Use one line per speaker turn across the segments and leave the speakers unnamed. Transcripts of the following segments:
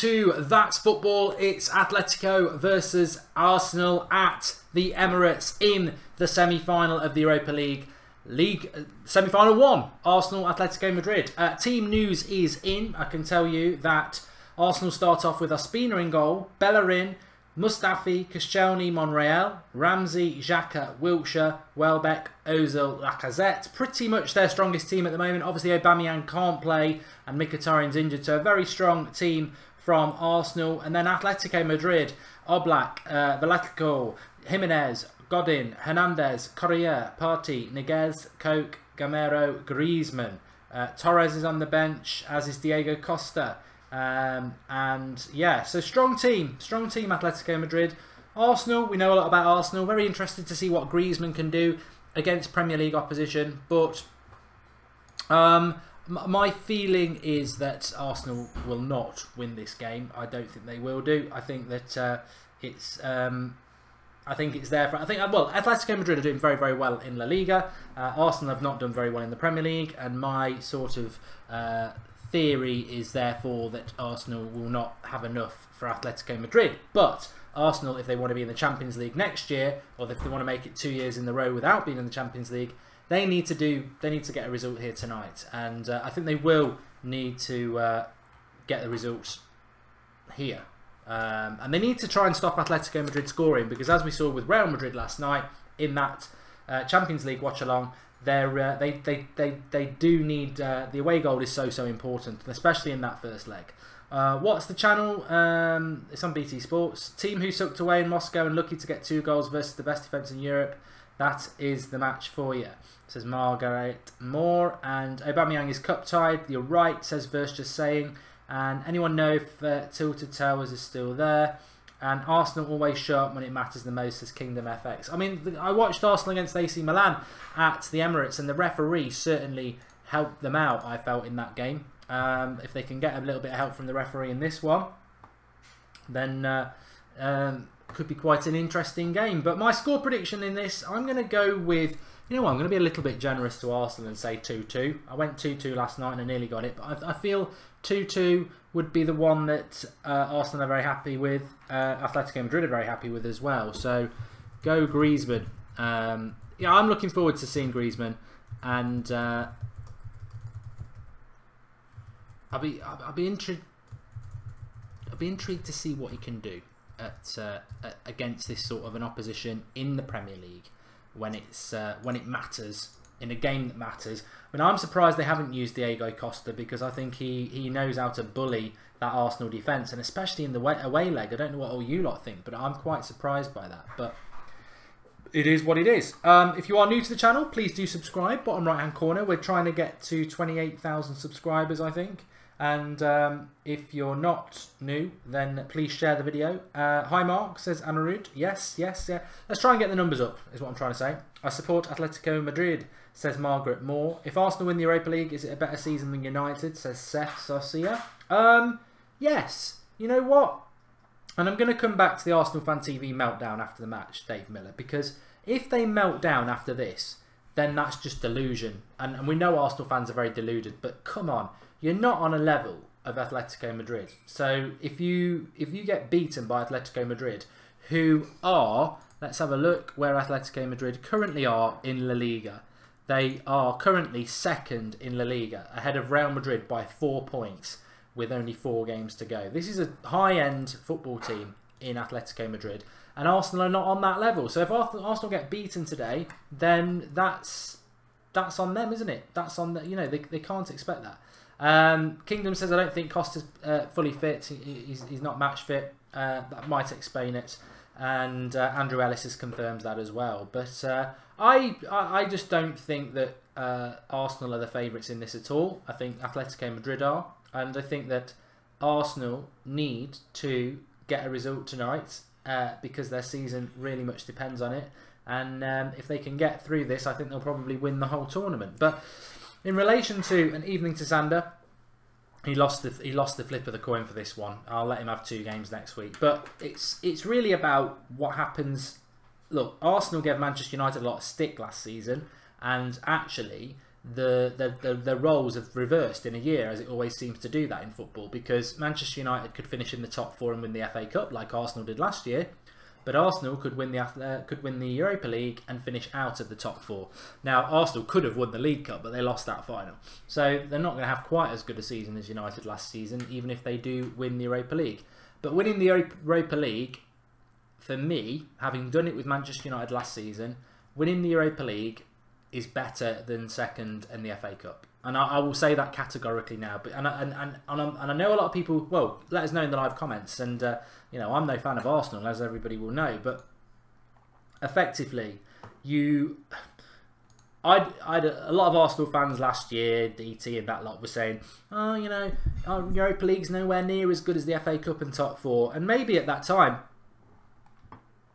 to That's Football. It's Atletico versus Arsenal at the Emirates in the semi-final of the Europa League. Semi-final 1, Arsenal, Atletico Madrid. Team news is in. I can tell you that Arsenal start off with Ospina in goal, Bellerin, Mustafi, Koscielny, Monreal, Ramsey, Xhaka, Wilshere, Welbeck, Ozil, Lacazette. Pretty much their strongest team at the moment. Obviously, Aubameyang can't play and Mkhitaryan's injured, so a very strong team from Arsenal. And then Atletico Madrid, Oblak, Velasco, Jimenez, Godin, Hernandez, Correa, Partey, Niguez, Koke, Gamero, Griezmann. Torres is on the bench, as is Diego Costa. And yeah, so strong team Atletico Madrid. Arsenal, we know a lot about Arsenal. Very interested to see what Griezmann can do against Premier League opposition. But my feeling is that Arsenal will not win this game. I don't think they will do. I think that it's there for. Well, Atletico Madrid are doing very, very well in La Liga. Arsenal have not done very well in the Premier League, and my sort of theory is therefore that Arsenal will not have enough for Atletico Madrid. But Arsenal, if they want to be in the Champions League next year, or if they want to make it 2 years in a row without being in the Champions League, they need to get a result here tonight. And I think they will need to get the results here. And they need to try and stop Atletico Madrid scoring, because as we saw with Real Madrid last night in that Champions League watch-along, they do need the away goal is so important, especially in that first leg. What's the channel? It's on BT Sports. Team who sucked away in Moscow and lucky to get 2 goals versus the best defence in Europe. That is the match for you, says Margaret Moore. And Aubameyang is cup tied. You're right, says Verse just saying. And anyone know if Tilted Towers is still there? And Arsenal always show up when it matters the most, says Kingdom FX. I mean, I watched Arsenal against AC Milan at the Emirates, and the referee certainly helped them out, I felt, in that game. If they can get a little bit of help from the referee in this one, then could be quite an interesting game. But my score prediction in this, I'm going to go with, you know what, I'm going to be a little bit generous to Arsenal and say 2-2. I went 2-2 last night and I nearly got it, but I feel 2-2 would be the one that Arsenal are very happy with. Atletico Madrid are very happy with as well. So go Griezmann. Yeah, I'm looking forward to seeing Griezmann, and I'll be intrigued to see what he can do against this sort of an opposition in the Premier League when it matters, in a game that matters. I mean, I'm surprised they haven't used Diego Costa, because I think he knows how to bully that Arsenal defence, and especially in the away leg. I don't know what all you lot think, but I'm quite surprised by that. But it is what it is. If you are new to the channel, please do subscribe. Bottom right hand corner, we're trying to get to 28,000 subscribers, I think. And if you're not new, then please share the video. Hi Mark, says Amarud. Yes. Let's try and get the numbers up, is what I'm trying to say. I support Atletico Madrid, says Margaret Moore. If Arsenal win the Europa League, is it a better season than United, says Seth Socia. Yes. You know what? And I'm going to come back to the Arsenal Fan TV meltdown after the match, Dave Miller, because if they melt down after this, then that's just delusion. And we know Arsenal fans are very deluded, but come on. You're not on a level of Atletico Madrid. So if you get beaten by Atletico Madrid, who are, let's have a look where Atletico Madrid currently are in La Liga. They are currently second in La Liga, ahead of Real Madrid by 4 points with only 4 games to go. This is a high-end football team in Atletico Madrid, and Arsenal are not on that level. So if Arsenal get beaten today, then that's on them, isn't it? That's on the, you know, they can't expect that. Kingdom says, I don't think Costa's fully fit. He's not match fit. That might explain it. And Andrew Ellis has confirmed that as well. But I just don't think that Arsenal are the favourites in this at all. I think Atletico Madrid are. And I think that Arsenal need to get a result tonight because their season really much depends on it. And if they can get through this, I think they'll probably win the whole tournament. But in relation to an evening to Xander, he lost the flip of the coin for this one. I'll let him have 2 games next week. But it's really about what happens. Look, Arsenal gave Manchester United a lot of stick last season, and actually the roles have reversed in a year, as it always seems to do that in football, because Manchester United could finish in the top 4 and win the FA Cup like Arsenal did last year, but Arsenal could win the Europa League and finish out of the top 4. Now, Arsenal could have won the League Cup, but they lost that final, so they're not going to have quite as good a season as United last season, even if they do win the Europa League. But winning the Europa League, for me, having done it with Manchester United last season, winning the Europa League is better than second in the FA Cup, and I will say that categorically now. But and I know a lot of people. Well, let us know in the live comments. And you know, I'm no fan of Arsenal, as everybody will know. But effectively, I had a lot of Arsenal fans last year, DT and that lot, were saying, oh, you know, our Europa League's nowhere near as good as the FA Cup and top 4. And maybe at that time,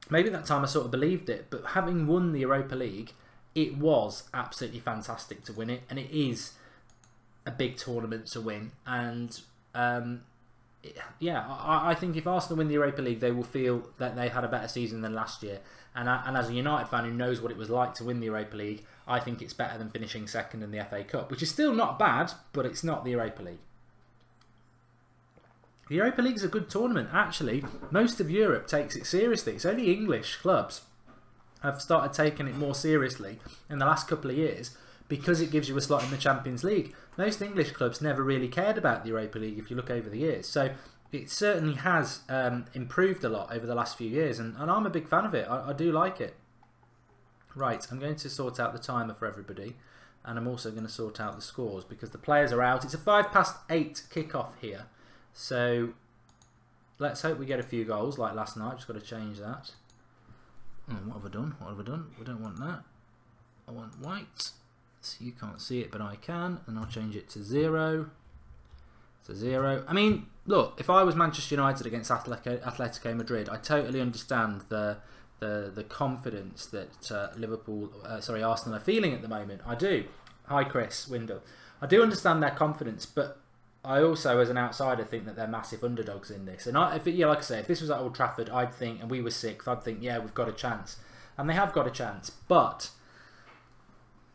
I sort of believed it. But having won the Europa League, it was absolutely fantastic to win it, and it is a big tournament to win. And yeah, I think if Arsenal win the Europa League, they will feel that they had a better season than last year. And as a United fan who knows what it was like to win the Europa League, I think it's better than finishing second in the FA Cup, which is still not bad, but it's not the Europa League. The Europa League is a good tournament. Actually, most of Europe takes it seriously. It's only English clubs have started taking it more seriously in the last couple of years, because it gives you a slot in the Champions League. Most English clubs never really cared about the Europa League if you look over the years. So it certainly has improved a lot over the last few years, and I'm a big fan of it. I do like it. Right, I'm going to sort out the timer for everybody, and I'm also going to sort out the scores because the players are out. It's a 8:05 kickoff here, so let's hope we get a few goals like last night. Just got to change that. What have I done? What have I done? We don't want that. I want white. So you can't see it, but I can. And I'll change it to 0. To 0. I mean, look, if I was Manchester United against Atletico Madrid, I totally understand the confidence that Arsenal are feeling at the moment. I do. Hi, Chris Windle. I do understand their confidence, but I also, as an outsider, think that they're massive underdogs in this. And like I say, if this was at Old Trafford, I'd think, and we were 6th, I'd think, yeah, we've got a chance. And they have got a chance. But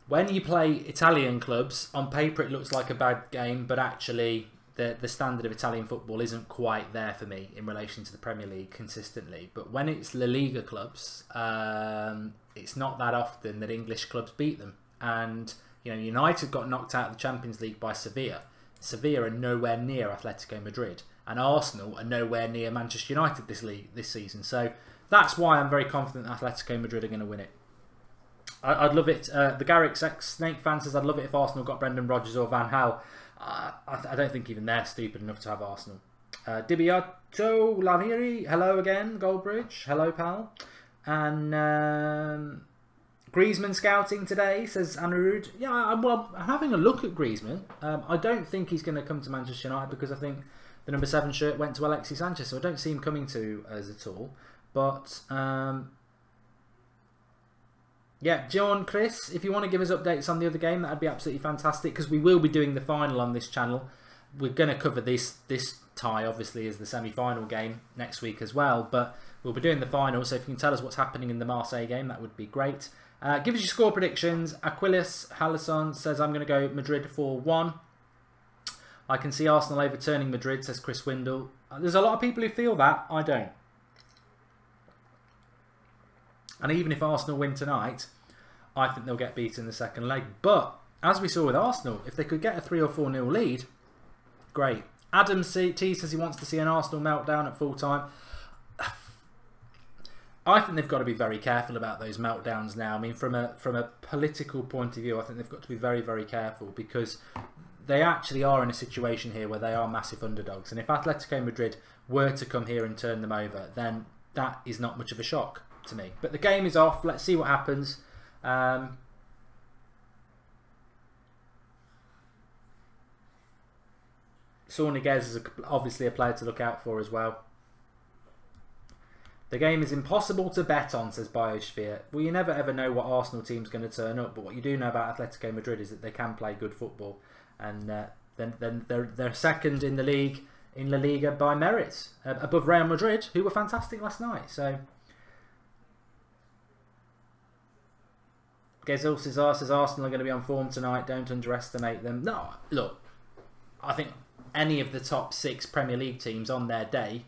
when you play Italian clubs, on paper it looks like a bad game, but actually the standard of Italian football isn't quite there for me in relation to the Premier League consistently. But when it's La Liga clubs, it's not that often that English clubs beat them. And you know, United got knocked out of the Champions League by Sevilla. Sevilla are nowhere near Atletico Madrid, and Arsenal are nowhere near Manchester United this season. So that's why I'm very confident that Atletico Madrid are going to win it. I'd love it. The Garrick's ex-Snake fan says, I'd love it if Arsenal got Brendan Rodgers or Van Gaal. I don't think even they're stupid enough to have Arsenal. Dibiato Laniri, hello again. Goldbridge, hello pal. And Griezmann scouting today, says Anirudh. Yeah, well, I'm having a look at Griezmann. I don't think he's going to come to Manchester United because I think the number 7 shirt went to Alexis Sanchez, so I don't see him coming to us at all. But yeah, John, Chris, if you want to give us updates on the other game, that'd be absolutely fantastic, because we will be doing the final on this channel. We're going to cover this tie, obviously, as the semi-final game next week as well, but we'll be doing the final, so if you can tell us what's happening in the Marseille game, that would be great. Give us your score predictions. Aquilis Halison says, I'm going to go Madrid 4-1. I can see Arsenal overturning Madrid, says Chris Windle. There's a lot of people who feel that. I don't. And even if Arsenal win tonight, I think they'll get beaten in the second leg. But, as we saw with Arsenal, if they could get a 3 or 4-0 lead, great. Adam T says he wants to see an Arsenal meltdown at full time. I think they've got to be very careful about those meltdowns now. I mean, from a political point of view, I think they've got to be very, very careful, because they actually are in a situation here where they are massive underdogs. And if Atletico Madrid were to come here and turn them over, then that is not much of a shock to me. But the game is off. Let's see what happens. Sorniguez is obviously a player to look out for as well. The game is impossible to bet on, says Biosphere. Well, you never ever know what Arsenal team's going to turn up, but what you do know about Atletico Madrid is that they can play good football, and then they're second in the league, in La Liga, by merit, above Real Madrid, who were fantastic last night. So Jesus says Arsenal are going to be on form tonight. Don't underestimate them. No, look, I think any of the top 6 Premier League teams on their day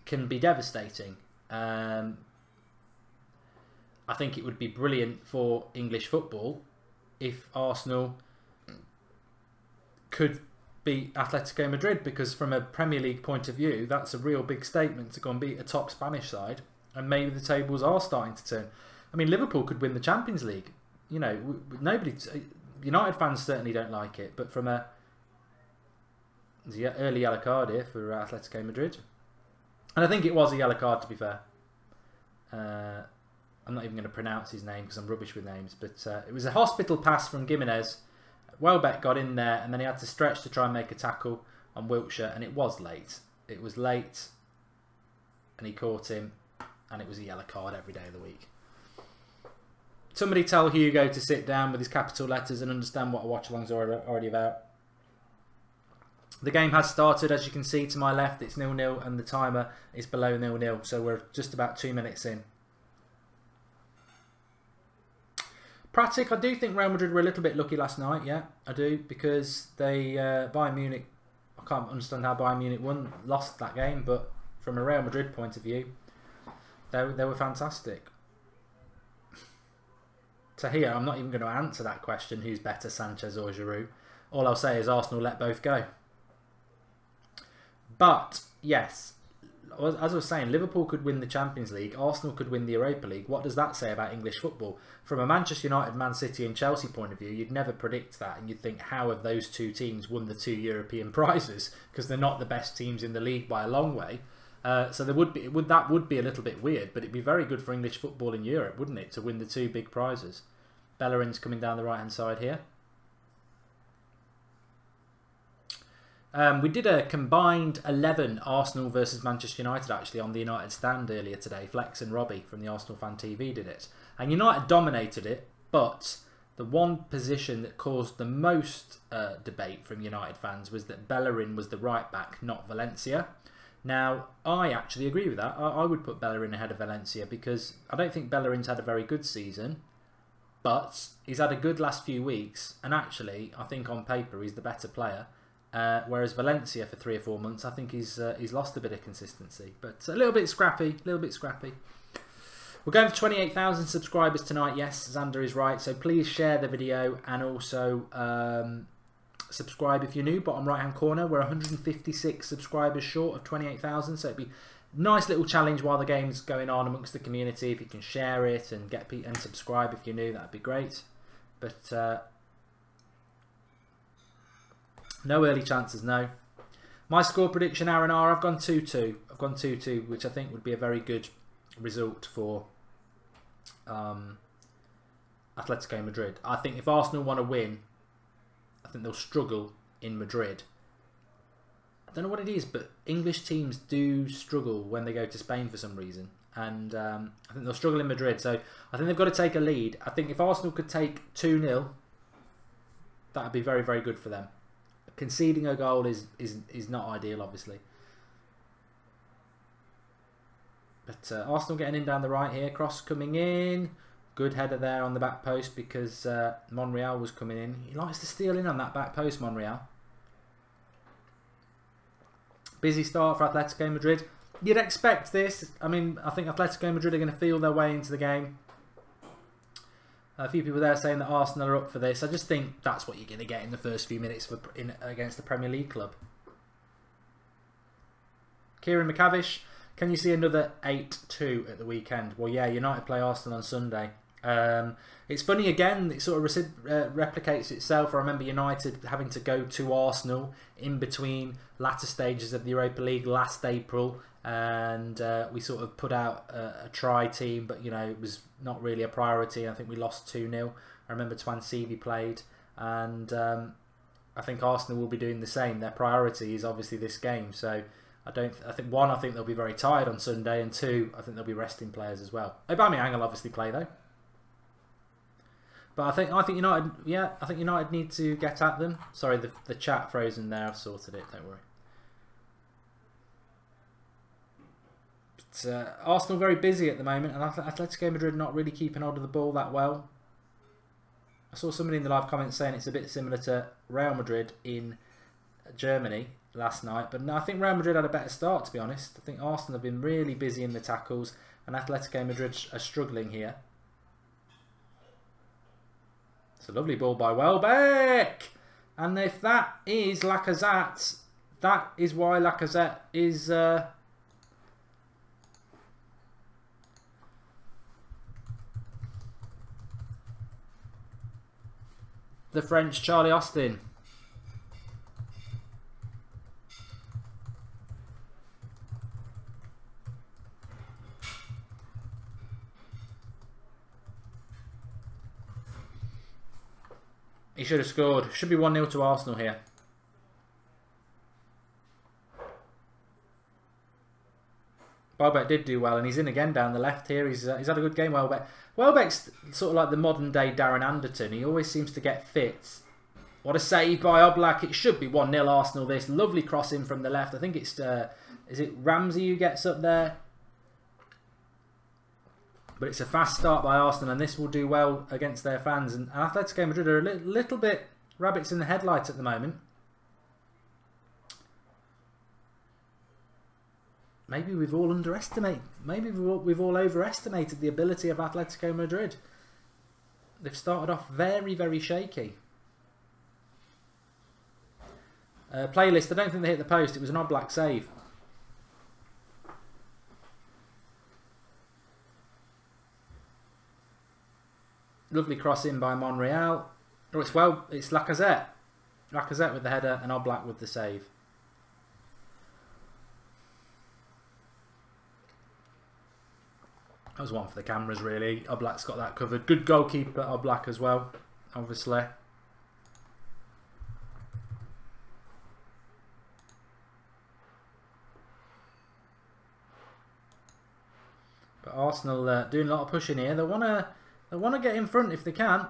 can be devastating. I think it would be brilliant for English football if Arsenal could beat Atletico Madrid, because from a Premier League point of view, that's a real big statement to go and beat a top Spanish side, and maybe the tables are starting to turn. I mean, Liverpool could win the Champions League. You know, nobody, United fans certainly don't like it, but from a early yellow card here for Atletico Madrid, and I think it was a yellow card, to be fair. I'm not even going to pronounce his name because I'm rubbish with names, but it was a hospital pass from Gimenez. Welbeck got in there, and then he had to stretch to try and make a tackle on Wiltshire, and it was late. It was late, and he caught him, and it was a yellow card every day of the week. Somebody tell Hugo to sit down with his capital letters and understand what a watch-along's already about. The game has started, as you can see to my left. It's 0-0, and the timer is below 0-0, so we're just about 2 minutes in. Pratic, I do think Real Madrid were a little bit lucky last night, yeah, I do, because they, Bayern Munich, I can't understand how Bayern Munich lost that game, but from a Real Madrid point of view, they were fantastic. So here, I'm not even going to answer that question, who's better, Sanchez or Giroud. All I'll say is Arsenal let both go. But, yes, as I was saying, Liverpool could win the Champions League, Arsenal could win the Europa League. What does that say about English football? From a Manchester United, Man City and Chelsea point of view, you'd never predict that, and you'd think, how have those 2 teams won the 2 European prizes? Because they're not the best teams in the league by a long way. So there would be, that would be a little bit weird, but it'd be very good for English football in Europe, wouldn't it, to win the 2 big prizes? Bellerin's coming down the right-hand side here. We did a combined 11 Arsenal versus Manchester United actually on the United stand earlier today. Flex and Robbie from the Arsenal Fan TV did it. And United dominated it, but the one position that caused the most debate from United fans was that Bellerin was the right back, not Valencia. Now, I actually agree with that. I would put Bellerin ahead of Valencia because I don't think Bellerin's had a very good season, but he's had a good last few weeks, and actually, I think on paper he's the better player. Whereas Valencia for 3 or 4 months, I think he's lost a bit of consistency, but a little bit scrappy, We're going for 28,000 subscribers tonight. Yes, Xander is right. So please share the video and also subscribe if you're new. Bottom right hand corner, we're 156 subscribers short of 28,000. So it'd be a nice little challenge while the game's going on amongst the community. If you can share it and and subscribe if you're new, that'd be great. But no early chances, no. My score prediction, Aaron R, I've gone 2-2. I've gone 2-2, which I think would be a very good result for Atletico Madrid. I think if Arsenal want to win, I think they'll struggle in Madrid. I don't know what it is, but English teams do struggle when they go to Spain for some reason. And I think they'll struggle in Madrid. So I think they've got to take a lead. I think if Arsenal could take 2-0, that would be very, very good for them. Conceding a goal is not ideal, obviously. But Arsenal getting in down the right here. Cross coming in. Good header there on the back post because Monreal was coming in. He likes to steal in on that back post, Monreal. Busy start for Atletico Madrid. You'd expect this. I mean, I think Atletico Madrid are going to feel their way into the game. A few people there saying that Arsenal are up for this. I just think that's what you're going to get in the first few minutes against the Premier League club. Kieran McCavish, can you see another 8-2 at the weekend? Well, yeah, United play Arsenal on Sunday. It's funny again, it sort of replicates itself. I remember United having to go to Arsenal in between latter stages of the Europa League last April, and we sort of put out a try team, but you know, it was not really a priority. I think we lost 2-0. I remember Twansivi played, and I think Arsenal will be doing the same. Their priority is obviously this game, so I think they'll be very tired on Sunday, and 2, I think they'll be resting players as well. Aubameyang will obviously play though. But I think United, yeah, I think United need to get at them. Sorry, the chat frozen there. I've sorted it. Don't worry. But Arsenal very busy at the moment, and Atletico Madrid not really keeping hold of the ball that well. I saw somebody in the live comments saying it's a bit similar to Real Madrid in Germany last night, but no, I think Real Madrid had a better start, to be honest. I think Arsenal have been really busy in the tackles, and Atletico Madrid are struggling here. It's a lovely ball by Welbeck, and if that is Lacazette, that is why Lacazette is the French Charlie Austin. He should have scored. Should be 1-0 to Arsenal here. Welbeck did do well, and he's in again down the left here. He's had a good game, Welbeck. Welbeck's sort of like the modern-day Darren Anderton. He always seems to get fit. What a save by Oblak. It should be 1-0 Arsenal, this. Lovely cross in from the left. I think it's... is it Ramsey who gets up there? But it's a fast start by Arsenal, and this will do well against their fans. And Atletico Madrid are a little bit rabbits in the headlights at the moment. Maybe we've all underestimated. Maybe we've all overestimated the ability of Atletico Madrid. They've started off very, very shaky. Playlist. I don't think they hit the post. It was an Oblak save. Lovely cross in by Monreal. Oh, it's Lacazette. Lacazette with the header and Oblak with the save. That was one for the cameras, really. Oblak's got that covered. Good goalkeeper, Oblak, as well, obviously. But Arsenal doing a lot of pushing here. They want to get in front if they can.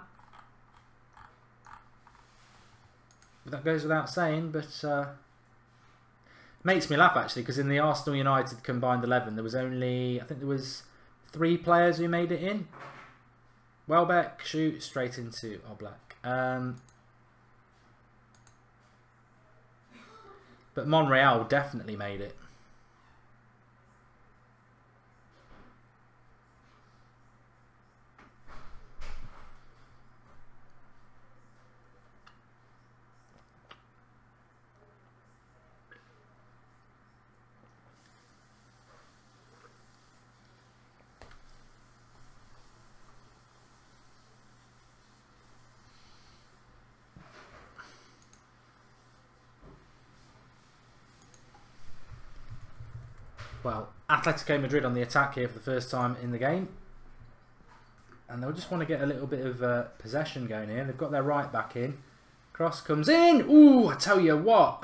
But that goes without saying. But makes me laugh, actually, because in the Arsenal United combined 11, there was only, I think there was 3 players who made it in. Welbeck, shoot straight into Oblak. But Monreal definitely made it. Well, Atletico Madrid on the attack here for the first time in the game. And they'll just want to get a little bit of possession going here. They've got their right back in. Cross comes in. Ooh, I tell you what.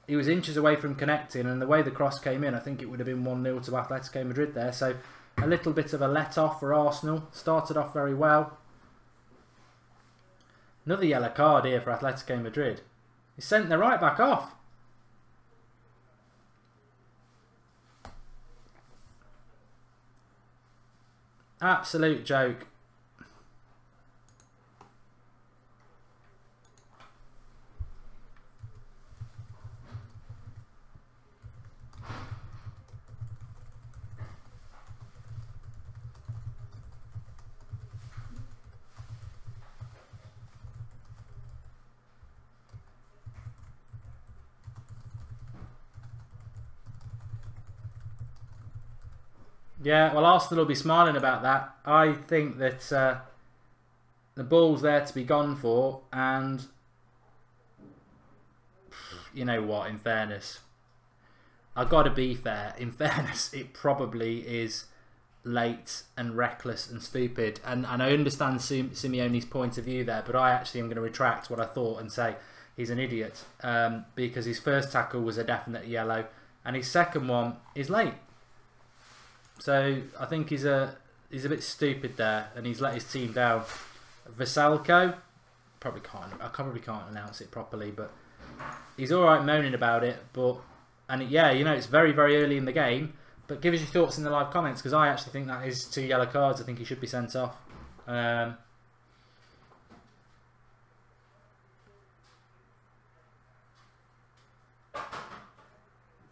He was inches away from connecting, and the way the cross came in, I think it would have been 1-0 to Atletico Madrid there. So a little bit of a let-off for Arsenal. Started off very well. Another yellow card here for Atletico Madrid. He sent their right back off. Absolute joke. Yeah, well, Arsenal will be smiling about that. I think that the ball's there to be gone for, and you know what, in fairness, I've got to be fair. In fairness, it probably is late and reckless and stupid. And I understand Simeone's point of view there, but I actually am going to retract what I thought and say he's an idiot because his first tackle was a definite yellow, and his second one is late. So I think he's a bit stupid there, and he's let his team down. Vasalko, I probably can't announce it properly, but he's all right moaning about it. Yeah, you know, it's very, very early in the game. But give us your thoughts in the live comments, because I actually think that is 2 yellow cards. I think he should be sent off.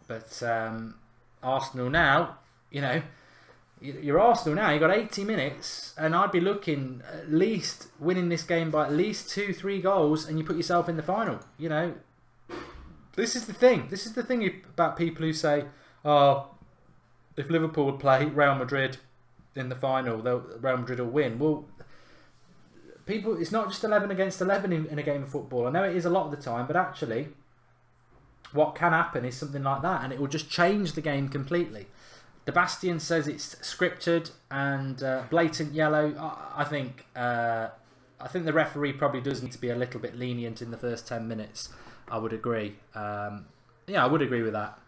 But Arsenal now, you know, you're Arsenal now. You've got 80 minutes, and I'd be looking at least winning this game by at least 2-3 goals, and you put yourself in the final. You know, this is the thing. This is the thing about people who say, "Oh, if Liverpool would play Real Madrid in the final, Real Madrid will win." Well, people, it's not just 11 against 11 in a game of football. I know it is a lot of the time, but actually, what can happen is something like that, and it will just change the game completely. Sebastian says it's scripted and blatant yellow. I think the referee probably does need to be a little bit lenient in the first 10 minutes. I would agree. Yeah, I would agree with that.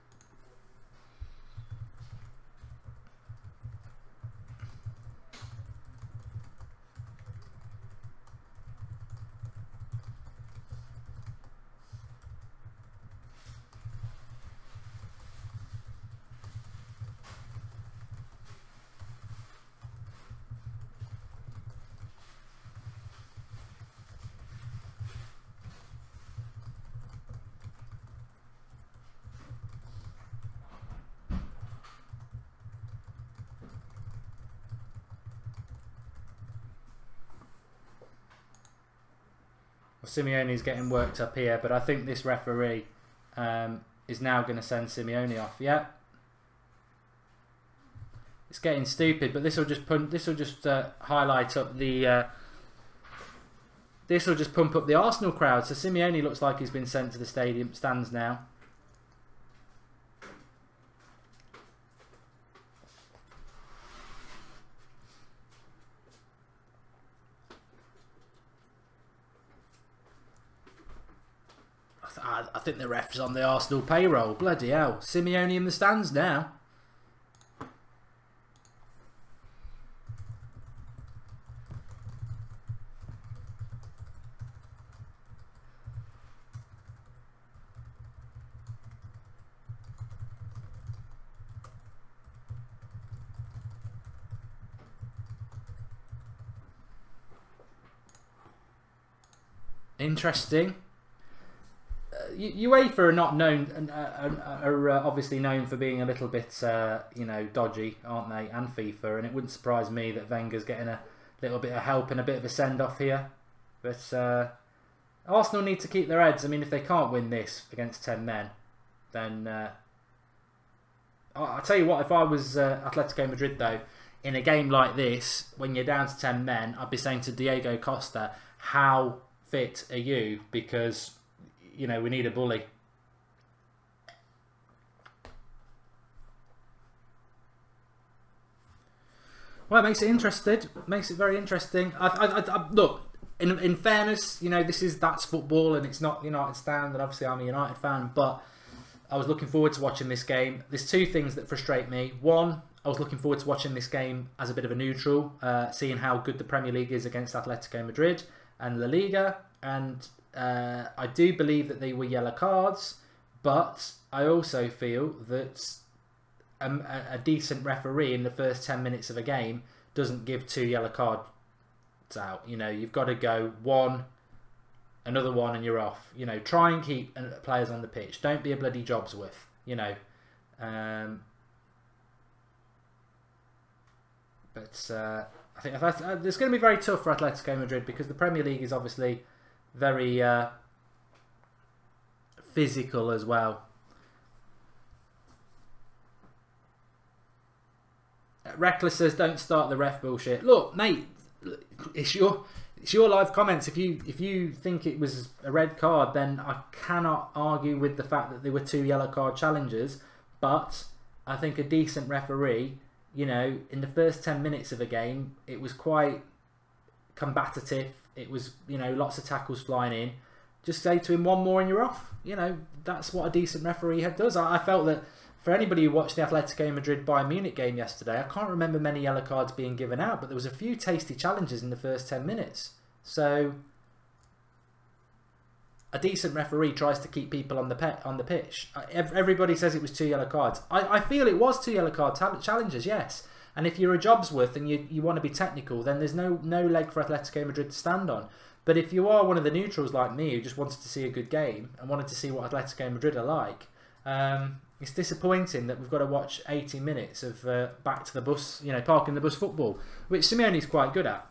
Simeone's getting worked up here, but I think this referee is now going to send Simeone off. Yeah, it's getting stupid, but this will just highlight up the. This will just pump up the Arsenal crowd. So Simeone looks like he's been sent to the stadium stands now. I think the ref's on the Arsenal payroll. Bloody hell. Simeone in the stands now. Interesting. UEFA are not known, are obviously known for being a little bit, you know, dodgy, aren't they? And FIFA, and it wouldn't surprise me that Wenger's getting a little bit of help and a bit of a send-off here. But Arsenal need to keep their heads. I mean, if they can't win this against 10 men, then I'll tell you what. If I was Atletico Madrid, though, in a game like this, when you're down to 10 men, I'd be saying to Diego Costa, "How fit are you?" Because you know, we need a bully. Well, it makes it interesting. Makes it very interesting. Look, in fairness, you know, that's football, and it's not United stand, and obviously I'm a United fan, but I was looking forward to watching this game. There's two things that frustrate me. One, I was looking forward to watching this game as a bit of a neutral, seeing how good the Premier League is against Atletico Madrid and La Liga, and I do believe that they were yellow cards, but I also feel that a decent referee in the first 10 minutes of a game doesn't give 2 yellow cards out. You know, you've got to go one, another one, and you're off. You know, try and keep players on the pitch. Don't be a bloody Jobsworth. You know, but I think it's going to be very tough for Atletico Madrid because the Premier League is obviously very physical as well. Reckless says, "Don't start the ref bullshit." Look, mate, it's your live comments. If you think it was a red card, then I cannot argue with the fact that there were 2 yellow card challenges. But I think a decent referee, you know, in the first 10 minutes of a game, it was quite combative. It was, you know, lots of tackles flying in. Just say to him, "One more and you're off." You know, that's what a decent referee does. I felt that for anybody who watched the Atletico Madrid Bayern Munich game yesterday, I can't remember many yellow cards being given out, but there was a few tasty challenges in the first 10 minutes. So a decent referee tries to keep people on the pitch. Everybody says it was 2 yellow cards. I feel it was 2 yellow card challenges, yes. And if you're a Jobsworth and you want to be technical, then there's no leg for Atletico Madrid to stand on. But if you are one of the neutrals like me who just wanted to see a good game and wanted to see what Atletico Madrid are like, It's disappointing that we've got to watch 80 minutes of back to the bus, you know, parking the bus football, which Simeone's quite good at.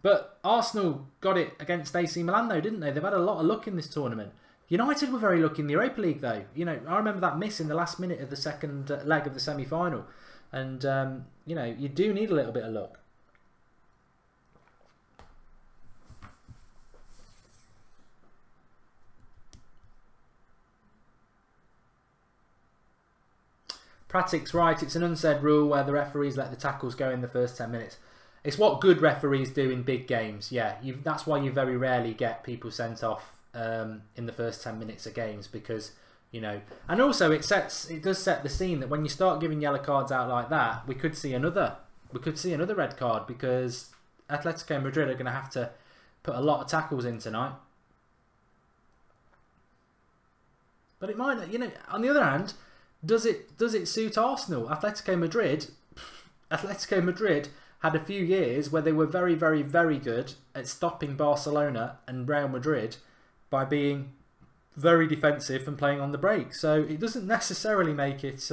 But Arsenal got it against AC Milan though, didn't they? They've had a lot of luck in this tournament. United were very lucky in the Europa League though. You know, I remember that miss in the last minute of the second leg of the semi-final. And, you know, you do need a little bit of luck. Pratik's right, it's an unsaid rule where the referees let the tackles go in the first 10 minutes. It's what good referees do in big games, yeah. That's why you very rarely get people sent off in the first 10 minutes of games, because, you know... And also it does set the scene that when you start giving yellow cards out like that, we could see another red card, because Atletico Madrid are going to have to put a lot of tackles in tonight. But it might, you know, on the other hand... Does it suit Arsenal? Atletico Madrid had a few years where they were very, very, very good at stopping Barcelona and Real Madrid by being very defensive and playing on the break. So it doesn't necessarily make it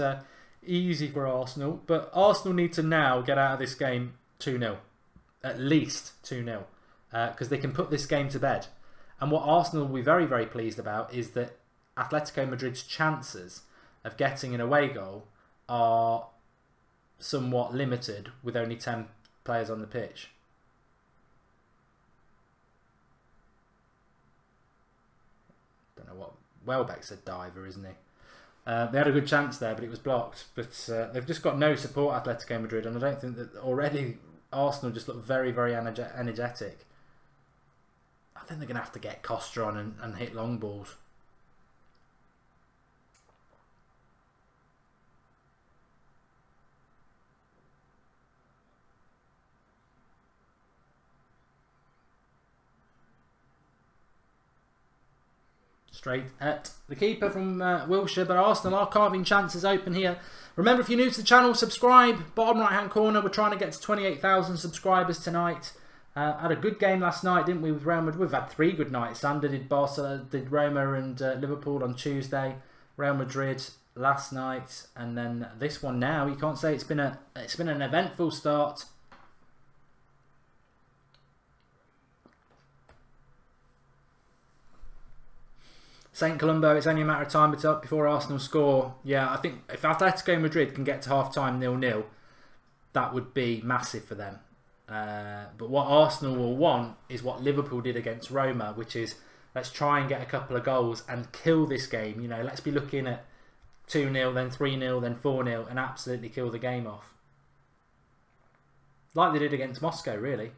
easy for Arsenal, but Arsenal need to now get out of this game 2-0, at least 2-0, because they can put this game to bed. And what Arsenal will be very, very pleased about is that Atletico Madrid's chances of getting an away goal are somewhat limited with only 10 players on the pitch. Don't know what... Welbeck's a diver, isn't he? They had a good chance there, but it was blocked. But they've just got no support, Atletico Madrid, and I don't think that already Arsenal just look very, very energetic. I think they're going to have to get Costa on and hit long balls. Straight at the keeper from Wilshere, but Arsenal are carving chances open here. Remember, if you're new to the channel, subscribe. Bottom right hand corner, we're trying to get to 28,000 subscribers tonight. Had a good game last night, didn't we, with Real Madrid? We've had 3 good nights. Sander did Barcelona, did Roma and Liverpool on Tuesday. Real Madrid last night, and then this one now. You can't say it's been an eventful start. St. Colombo, it's only a matter of time before Arsenal score. Yeah, I think if Atletico Madrid can get to half-time 0-0, that would be massive for them. But what Arsenal will want is what Liverpool did against Roma, which is let's try and get a couple of goals and kill this game. You know, let's be looking at 2-0, then 3-0, then 4-0, and absolutely kill the game off. Like they did against Moscow, really.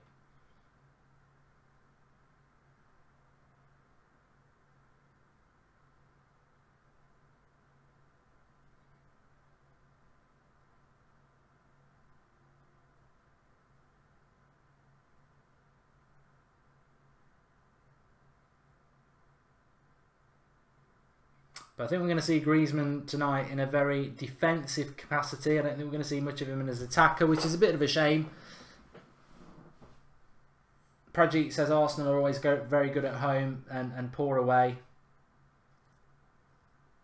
But I think we're going to see Griezmann tonight in a very defensive capacity. I don't think we're going to see much of him as an attacker, which is a bit of a shame. Prajit says Arsenal are always very good at home and poor away.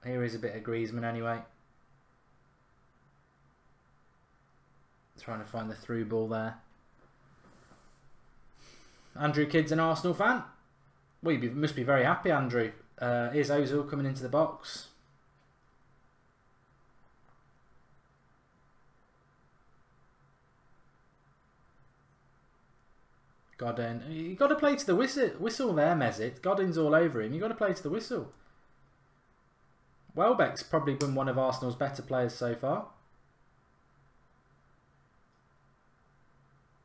Here is a bit of Griezmann anyway. Trying to find the through ball there. Andrew Kidd's an Arsenal fan. Well, you must be very happy, Andrew. Here's Ozil coming into the box. Godin. You got to play to the whistle there, Mezit. Godin's all over him. You got to play to the whistle. Welbeck's probably been one of Arsenal's better players so far.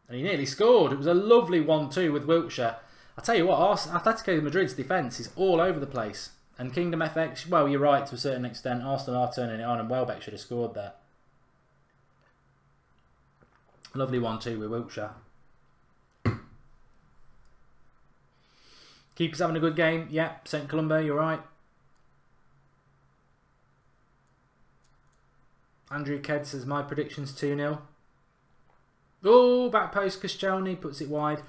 And he nearly scored. It was a lovely 1-2 with Wilshere. I tell you what, Atletico Madrid's defence is all over the place. And Kingdom FX, well, you're right to a certain extent. Arsenal are turning it on, and Welbeck should have scored there. Lovely 1-2 with Wilshere. Keeper's having a good game. Yep, St. Colombo, you're right. Andrew Ked says, my prediction's 2-0. Oh, back post, Koscielny puts it wide.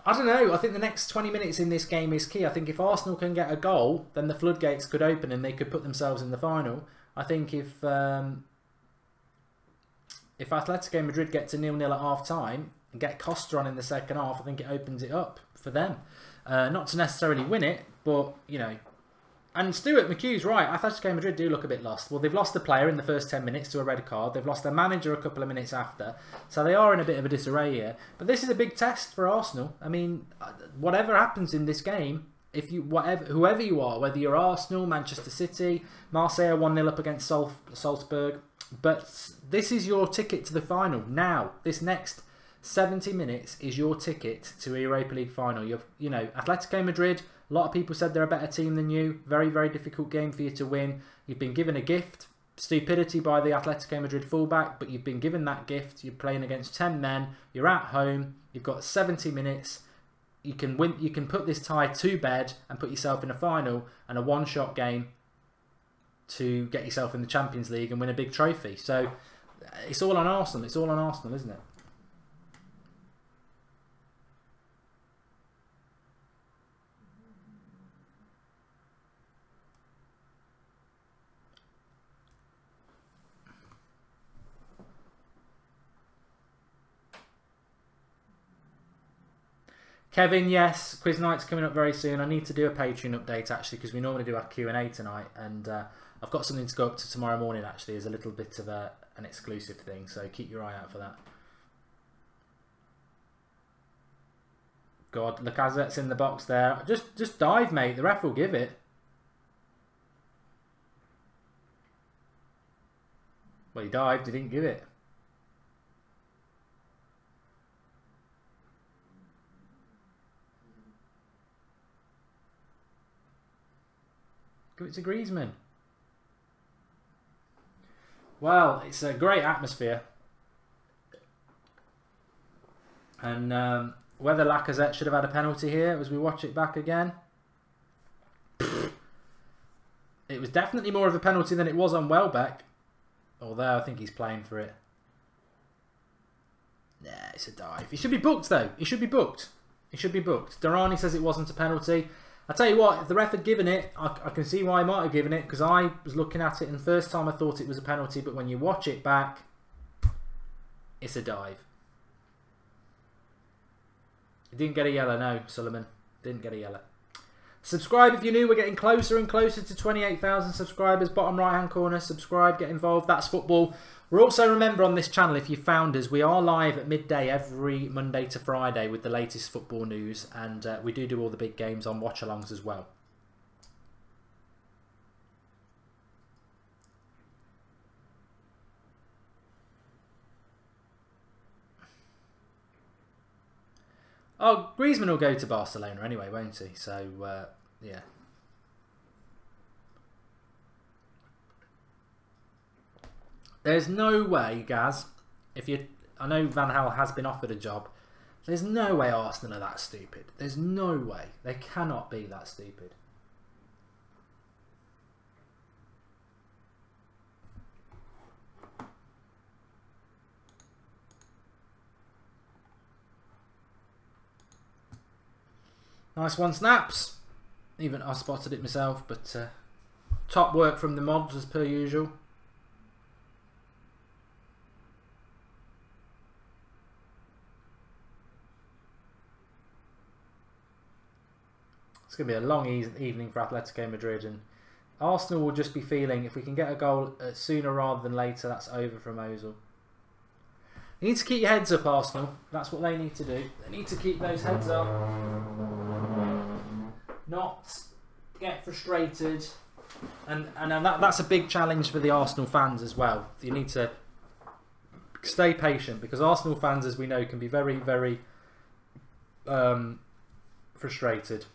I don't know. I think the next 20 minutes in this game is key. I think if Arsenal can get a goal, then the floodgates could open and they could put themselves in the final. I think if Atletico Madrid get to 0-0 at half-time and get Costa on in the second half, I think it opens it up for them. Not to necessarily win it, but, you know. And Stuart McHugh's right. Atletico Madrid do look a bit lost. Well, they've lost a player in the first 10 minutes to a red card. They've lost their manager a couple of minutes after. So they are in a bit of a disarray here. But this is a big test for Arsenal. I mean, whatever happens in this game, whoever you are, whether you're Arsenal, Manchester City, Marseille 1-0 up against Salzburg, but this is your ticket to the final. Now, this next 70 minutes is your ticket to a Europa League final. You know, Atletico Madrid, a lot of people said they're a better team than you. Very, very difficult game for you to win. You've been given a gift. Stupidity by the Atletico Madrid fullback, but you've been given that gift. You're playing against 10 men. You're at home. You've got 70 minutes. You can win. You can put this tie to bed and put yourself in a final and a one-shot game to get yourself in the Champions League and win a big trophy. So it's all on Arsenal. It's all on Arsenal, isn't it? Kevin, yes, quiz night's coming up very soon. I need to do a Patreon update actually because we normally do our Q&A tonight, and I've got something to go up to tomorrow morning actually as a little bit of an exclusive thing, so keep your eye out for that. God, Lacazette's in the box there. Just dive, mate. The ref will give it. Well, he dived. He didn't give it. Give it to Griezmann. Well, it's a great atmosphere. And whether Lacazette should have had a penalty here as we watch it back again. It was definitely more of a penalty than it was on Welbeck. Although I think he's playing for it. Nah, it's a dive. He should be booked though. He should be booked. He should be booked. Durrani says it wasn't a penalty. I tell you what, if the ref had given it, I can see why he might have given it, because I was looking at it and the first time I thought it was a penalty, but when you watch it back, it's a dive. He didn't get a yellow, no, Sullivan. Didn't get a yellow. Subscribe if you're new. We're getting closer and closer to 28,000 subscribers. Bottom right hand corner, subscribe, get involved. That's football. We're also, remember, on this channel, if you found us, we are live at midday every Monday to Friday with the latest football news, and we do all the big games on watch-alongs as well. Oh, Griezmann will go to Barcelona anyway, won't he? So, yeah. There's no way, Gaz, I know Van Gaal has been offered a job. There's no way Arsenal are that stupid. There's no way. They cannot be that stupid. Nice one, Snaps. Even I spotted it myself, but top work from the mobs as per usual. It's going to be a long evening for Atletico Madrid, and Arsenal will just be feeling if we can get a goal sooner rather than later, that's over from Ozil. You need to keep your heads up, Arsenal. That's what they need to do. They need to keep those heads up. Not get frustrated. And that's a big challenge for the Arsenal fans as well. You need to stay patient, because Arsenal fans, as we know, can be very, very frustrated.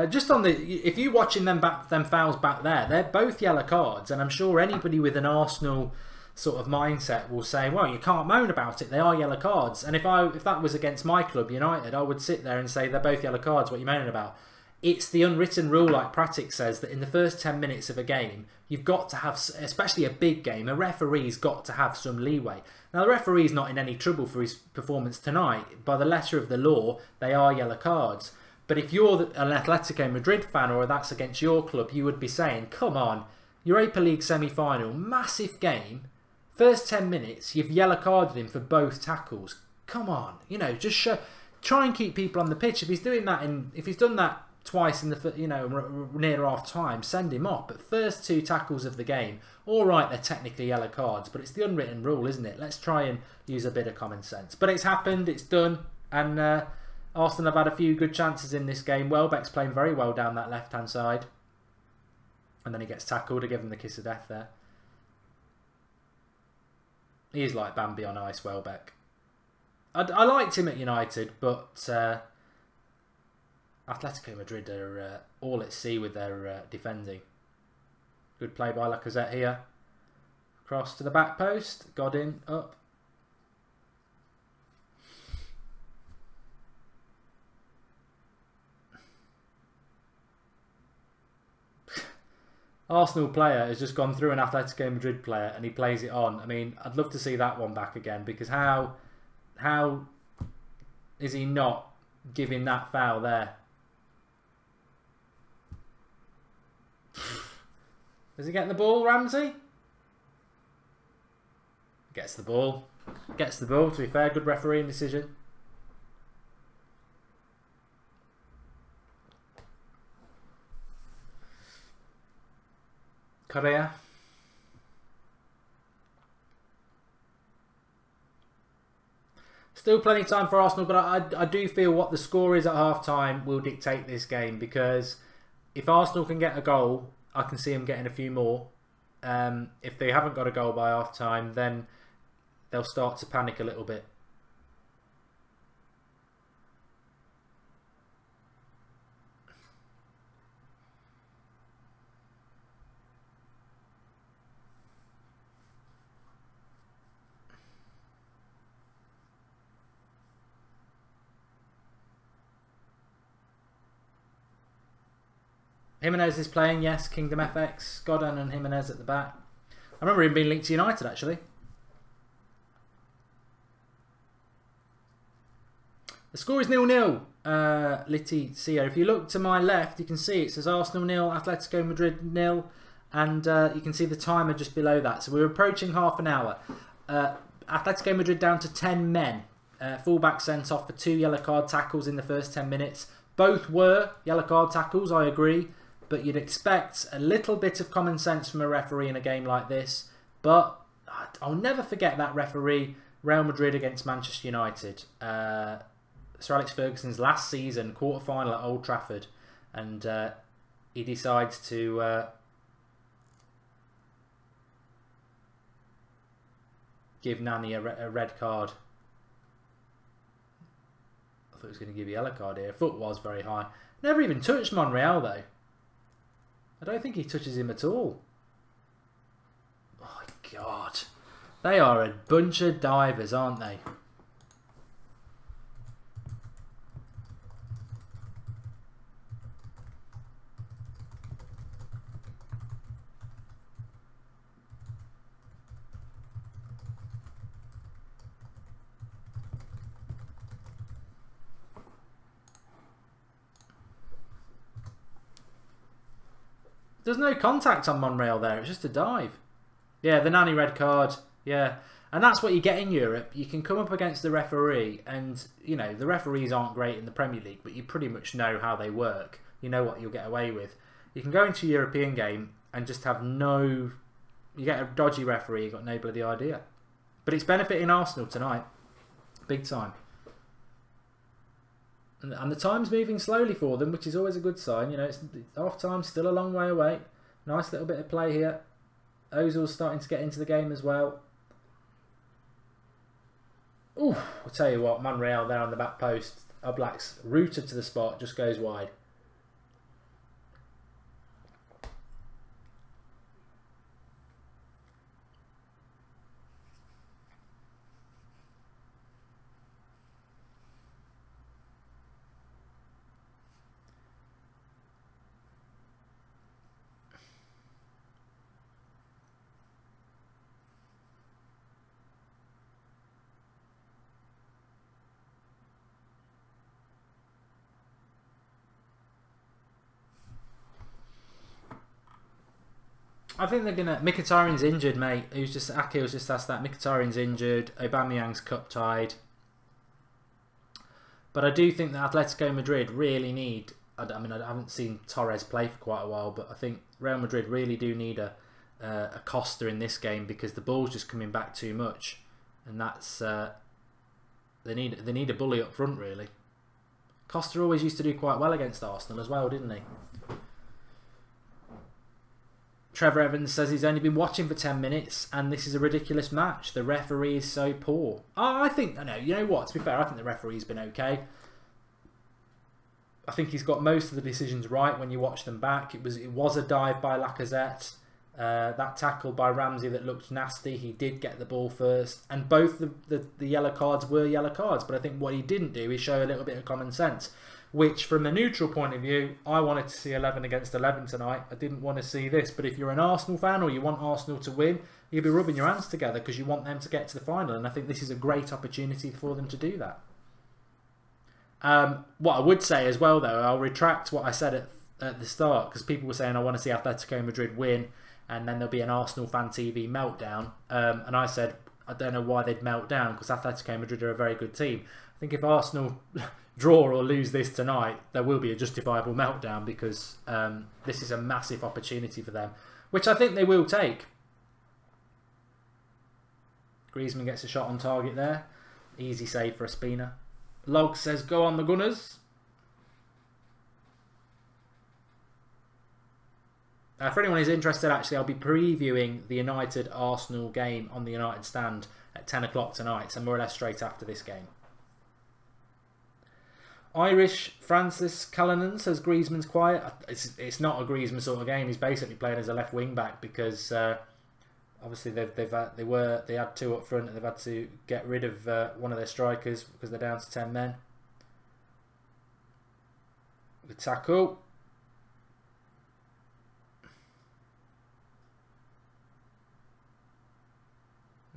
Just on the, if you're watching them fouls back there, they're both yellow cards, and I'm sure anybody with an Arsenal sort of mindset will say, well, you can't moan about it, they are yellow cards. And if that was against my club, United, I would sit there and say they're both yellow cards, what are you moaning about? it's the unwritten rule, like Pratic says, that in the first 10 minutes of a game, you've got to have, especially a big game, a referee's got to have some leeway. Now, the referee's not in any trouble for his performance tonight. By the letter of the law, they are yellow cards. But if you're an Atletico Madrid fan or that's against your club, you would be saying, come on, Europa League semi-final, massive game, first 10 minutes, you've yellow carded him for both tackles. Come on, you know, just try and keep people on the pitch. If he's doing that if he's done that twice in the, you know, near half time, send him off. But first 2 tackles of the game, all right, they're technically yellow cards, but it's the unwritten rule, isn't it? Let's try and use a bit of common sense. But it's happened, it's done, and Arsenal have had a few good chances in this game. Welbeck's playing very well down that left-hand side. And then he gets tackled to give him the kiss of death there. He is like Bambi on ice, Welbeck. I liked him at United, but Atletico Madrid are all at sea with their defending. Good play by Lacazette here. Cross to the back post. Godin up. Arsenal player has just gone through an Atletico Madrid player and he plays it on. I mean, I'd love to see that one back again, because how is he not giving that foul there? Is he getting the ball, Ramsey? Gets the ball. Gets the ball, to be fair. Good refereeing decision. Correa. Still plenty of time for Arsenal, but I do feel what the score is at half-time will dictate this game, because if Arsenal can get a goal, I can see them getting a few more. If they haven't got a goal by half-time, then they'll start to panic a little bit. Jimenez is playing, yes. Kingdom FX, Godin and Jimenez at the back. I remember him being linked to United, actually. The score is 0-0. Leticia. If you look to my left, you can see it says Arsenal 0, Atletico Madrid 0, and you can see the timer just below that. So we're approaching half an hour. Atletico Madrid down to 10 men. Fullback sent off for 2 yellow card tackles in the first 10 minutes. Both were yellow card tackles, I agree. But you'd expect a little bit of common sense from a referee in a game like this. But I'll never forget that referee, Real Madrid against Manchester United. Sir Alex Ferguson's last season, quarter-final at Old Trafford. And he decides to give Nani a red card. I thought he was going to give a yellow card here. Foot was very high. Never even touched Monreal, though. I don't think he touches him at all. Oh, God. They are a bunch of divers, aren't they? There's no contact on Monreal there. It's just a dive. Yeah, the Nani red card. Yeah. And that's what you get in Europe. You can come up against the referee and, you know, the referees aren't great in the Premier League, but you pretty much know how they work. You know what you'll get away with. You can go into a European game and just have no... You get a dodgy referee, you've got no bloody idea. But it's benefiting Arsenal tonight. Big time. And the time's moving slowly for them, which is always a good sign. You know, it's half-time, still a long way away. Nice little bit of play here. Ozil's starting to get into the game as well. Ooh, I'll tell you what, Monreal there on the back post. Oblak's rooted to the spot, just goes wide. I think they're gonna. Mkhitaryan's injured, mate. Akil's just asked that. Mkhitaryan's injured. Aubameyang's cup tied. But I do think that Atletico Madrid really need. I mean, I haven't seen Torres play for quite a while, but I think Real Madrid really do need a Costa in this game because the ball's just coming back too much, and that's they need a bully up front really. Costa always used to do quite well against Arsenal as well, didn't he? Trevor Evans says he's only been watching for 10 minutes and this is a ridiculous match. The referee is so poor. Oh, I think, no, you know what, to be fair, I think the referee's been okay. I think he's got most of the decisions right when you watch them back. It was a dive by Lacazette. That tackle by Ramsey that looked nasty. He did get the ball first. And both the yellow cards were yellow cards. But I think what he didn't do is show a little bit of common sense. Which, from a neutral point of view, I wanted to see 11 against 11 tonight. I didn't want to see this. But if you're an Arsenal fan or you want Arsenal to win, you'll be rubbing your hands together because you want them to get to the final. And I think this is a great opportunity for them to do that. What I would say as well, though, I'll retract what I said at the start. Because people were saying, I want to see Atletico Madrid win. And then there'll be an Arsenal Fan TV meltdown. And I said, I don't know why they'd melt down. Because Atletico Madrid are a very good team. I think if Arsenal draw or lose this tonight, there will be a justifiable meltdown because this is a massive opportunity for them, which I think they will take. Griezmann gets a shot on target there. Easy save for Espina. Log says, go on the Gunners. For anyone who's interested, actually, I'll be previewing the United-Arsenal game on the United stand at 10 o'clock tonight, so more or less straight after this game. Irish Francis Callanan says Griezmann's quiet. It's not a Griezmann sort of game. He's basically playing as a left wing back because obviously they had two up front and they've had to get rid of one of their strikers because they're down to 10 men. The tackle.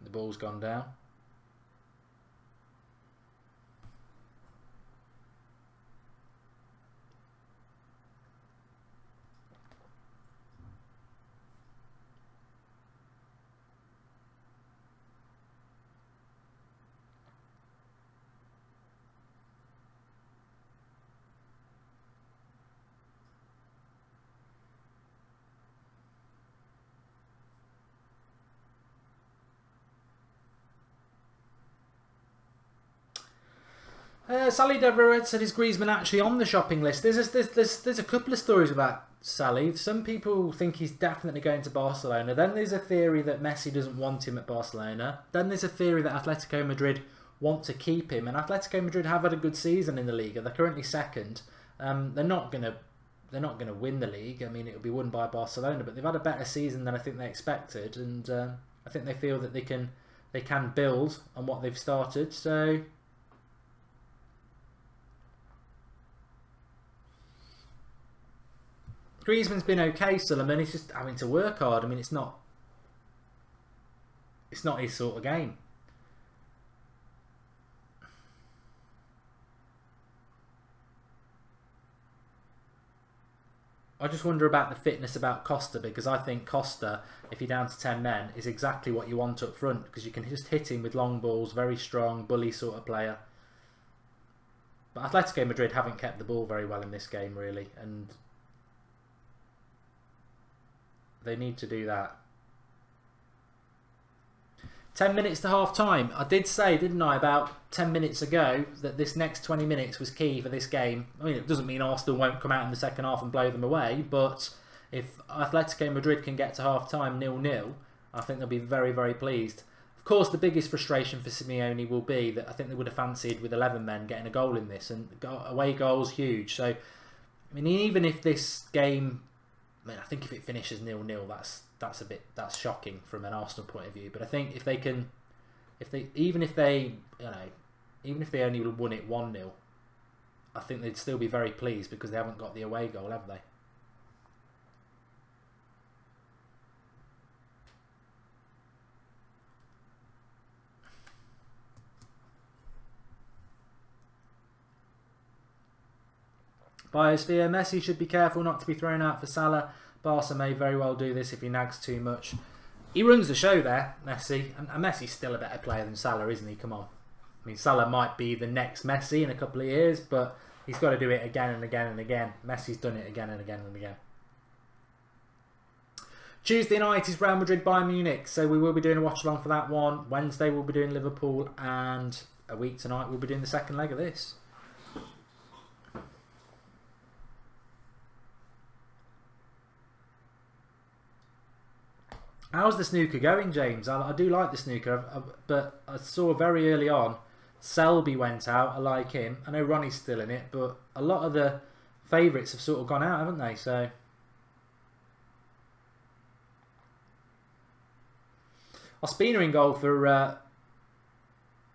The ball's gone down. Sally Deverett said, is Griezmann actually on the shopping list? There's a couple of stories about Sally. Some people think he's definitely going to Barcelona. Then there's a theory that Messi doesn't want him at Barcelona. Then there's a theory that Atletico Madrid want to keep him. And Atletico Madrid have had a good season in the Liga. They're currently second. They're not gonna win the league. I mean, it'll be won by Barcelona, but they've had a better season than I think they expected. And I think they feel that they can build on what they've started. So Griezmann's been okay, Suleiman. He's just having to work hard. I mean, it's not his sort of game. I just wonder about the fitness about Costa, because I think Costa, if you're down to 10 men, is exactly what you want up front, because you can just hit him with long balls, very strong, bully sort of player. But Atletico Madrid haven't kept the ball very well in this game, really, and they need to do that. 10 minutes to half time. I did say, didn't I, about 10 minutes ago that this next 20 minutes was key for this game. I mean, it doesn't mean Arsenal won't come out in the second half and blow them away, but if Atletico Madrid can get to half time 0-0, I think they'll be very, very pleased. Of course, the biggest frustration for Simeone will be that I think they would have fancied with 11 men getting a goal in this, and away goals huge. So, I mean, even if this game, I mean, I think if it finishes 0-0, that's shocking from an Arsenal point of view. But I think if they even if they only won it 1-0, I think they'd still be very pleased because they haven't got the away goal, have they? Biosphere, Messi should be careful not to be thrown out for Salah. Barca may very well do this if he nags too much. He runs the show there, Messi. And Messi's still a better player than Salah, isn't he? Come on. I mean, Salah might be the next Messi in a couple of years, but he's got to do it again and again and again. Messi's done it again and again and again. Tuesday night is Real Madrid Bayern Munich, so we will be doing a watch along for that one. Wednesday we'll be doing Liverpool, and a week tonight we'll be doing the second leg of this. How's the snooker going, James? I do like the snooker, but I saw very early on Selby went out. I like him. I know Ronnie's still in it, but a lot of the favourites have sort of gone out, haven't they? So Ospina in goal for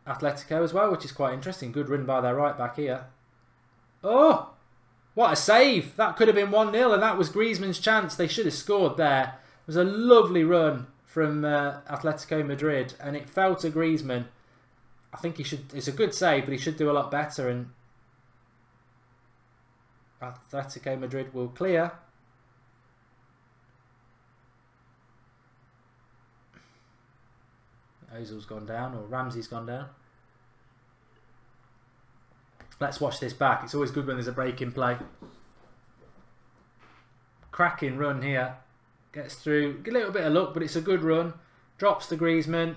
Atletico as well, which is quite interesting. Good run by their right back here. Oh, what a save! That could have been 1-0, and that was Griezmann's chance. They should have scored there. It was a lovely run from Atletico Madrid, and it fell to Griezmann. I think he should. It's a good save, but he should do a lot better. And Atletico Madrid will clear. Ozil's gone down, or Ramsey's gone down. Let's watch this back. It's always good when there's a break in play. Cracking run here. Gets through. A little bit of luck, but it's a good run. Drops to Griezmann.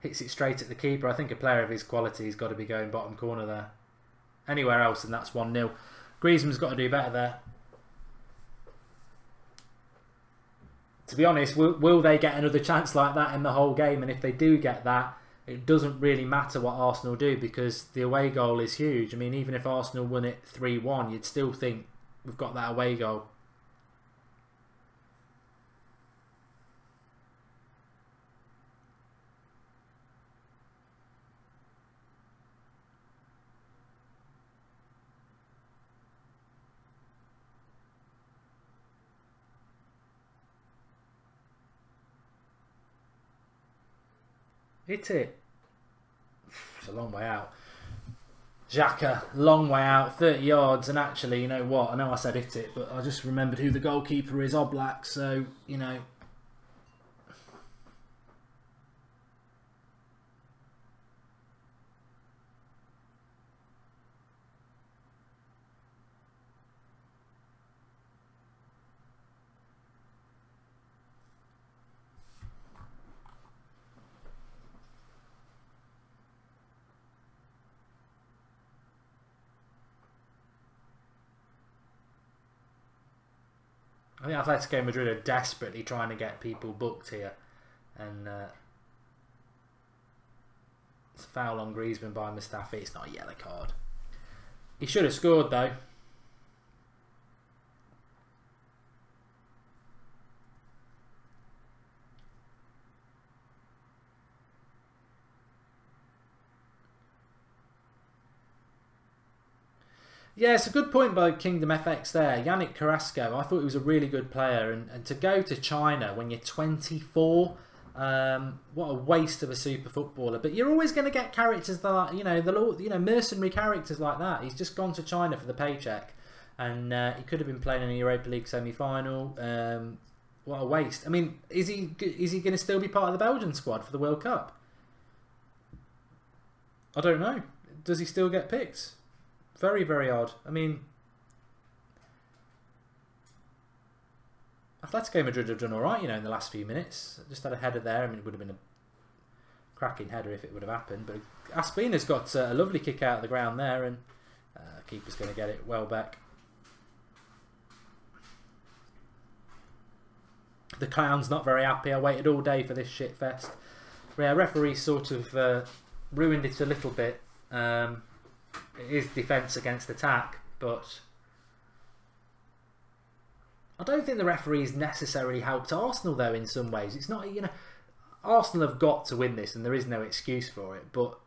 Hits it straight at the keeper. I think a player of his quality has got to be going bottom corner there. Anywhere else, and that's 1-0. Griezmann's got to do better there. To be honest, will they get another chance like that in the whole game? And if they do get that, it doesn't really matter what Arsenal do, because the away goal is huge. I mean, even if Arsenal won it 3-1, you'd still think we've got that away goal. Hit it. It's a long way out. Xhaka, long way out, 30 yards, and actually, you know what? I know I said hit it, but I just remembered who the goalkeeper is, Oblak, so, you know. I think Atletico Madrid are desperately trying to get people booked here. And it's a foul on Griezmann by Mustafi. It's not a yellow card. He should have scored though. Yeah, it's a good point by Kingdom FX there. Yannick Carrasco, I thought he was a really good player. And to go to China when you're 24, what a waste of a super footballer. But you're always going to get characters that, you know, mercenary characters like that. He's just gone to China for the paycheck. And he could have been playing in a Europa League semi-final. What a waste. I mean, is he going to still be part of the Belgian squad for the World Cup? I don't know. Does he still get picked? Very, very odd. I mean, Atletico Madrid have done alright, you know, in the last few minutes. Just had a header there. I mean, it would have been a cracking header if it would have happened. But Aspina's got a lovely kick out of the ground there, and keeper's going to get it well back. The clown's not very happy. I waited all day for this shit fest. Yeah, referee sort of ruined it a little bit. It is defence against attack, but I don't think the referees necessarily helped Arsenal though in some ways. It's not, you know, Arsenal have got to win this and there is no excuse for it, but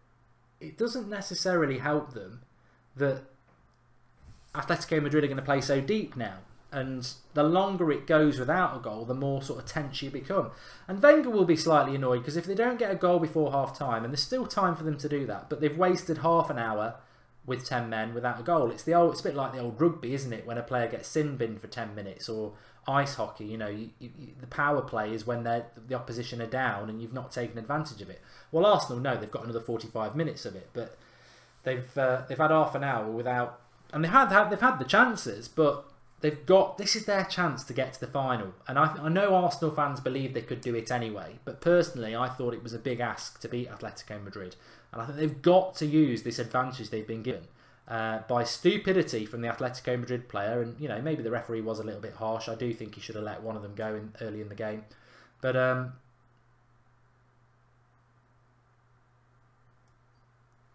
it doesn't necessarily help them that Atletico Madrid are going to play so deep now. And the longer it goes without a goal, the more sort of tense you become. And Wenger will be slightly annoyed because if they don't get a goal before half time, and there's still time for them to do that, but they've wasted half an hour with 10 men without a goal. It's a bit like the old rugby, isn't it? When a player gets sin binned for 10 minutes, or ice hockey. You know, the power play is when the opposition are down and you've not taken advantage of it. Well, Arsenal, no, they've got another 45 minutes of it, but they've had half an hour without, and they've had the chances, but this is their chance to get to the final. And I know Arsenal fans believe they could do it anyway, but personally, I thought it was a big ask to beat Atletico Madrid, and I think they've got to use this advantage they've been given. By stupidity from the Atletico Madrid player, and you know, maybe the referee was a little bit harsh. I do think he should have let one of them go early in the game, but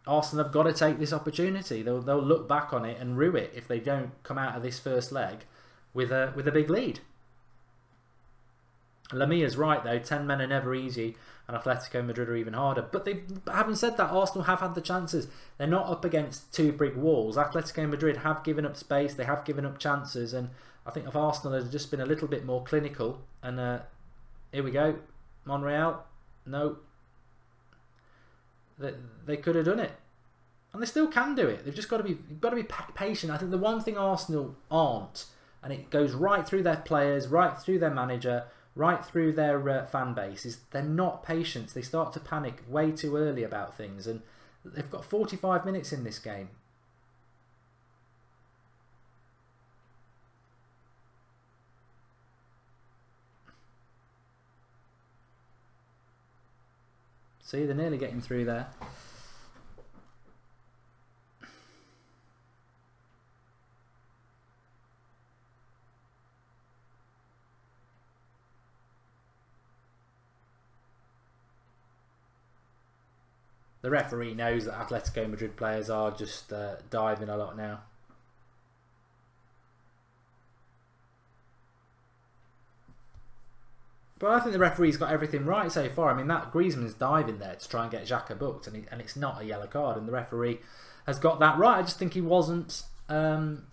Arsenal have got to take this opportunity. They'll look back on it and rue it if they don't come out of this first leg with a big lead. Lamia's right though, 10 men are never easy, and Atletico Madrid are even harder. But having said that, Arsenal have had the chances. They're not up against two brick walls. Atletico Madrid have given up space, they have given up chances, and I think if Arsenal had just been a little bit more clinical, and here we go, Monreal, no, they could have done it. And they still can do it. They've just got to be patient. I think the one thing Arsenal aren't, and it goes right through their players, right through their manager, right through their fan base, is they're not patient. They start to panic way too early about things, and they've got 45 minutes in this game. See, they're nearly getting through there. The referee knows that Atletico Madrid players are just diving a lot now. But I think the referee's got everything right so far. I mean, that Griezmann's diving there to try and get Xhaka booked, and it's not a yellow card, and the referee has got that right. I just think he wasn't.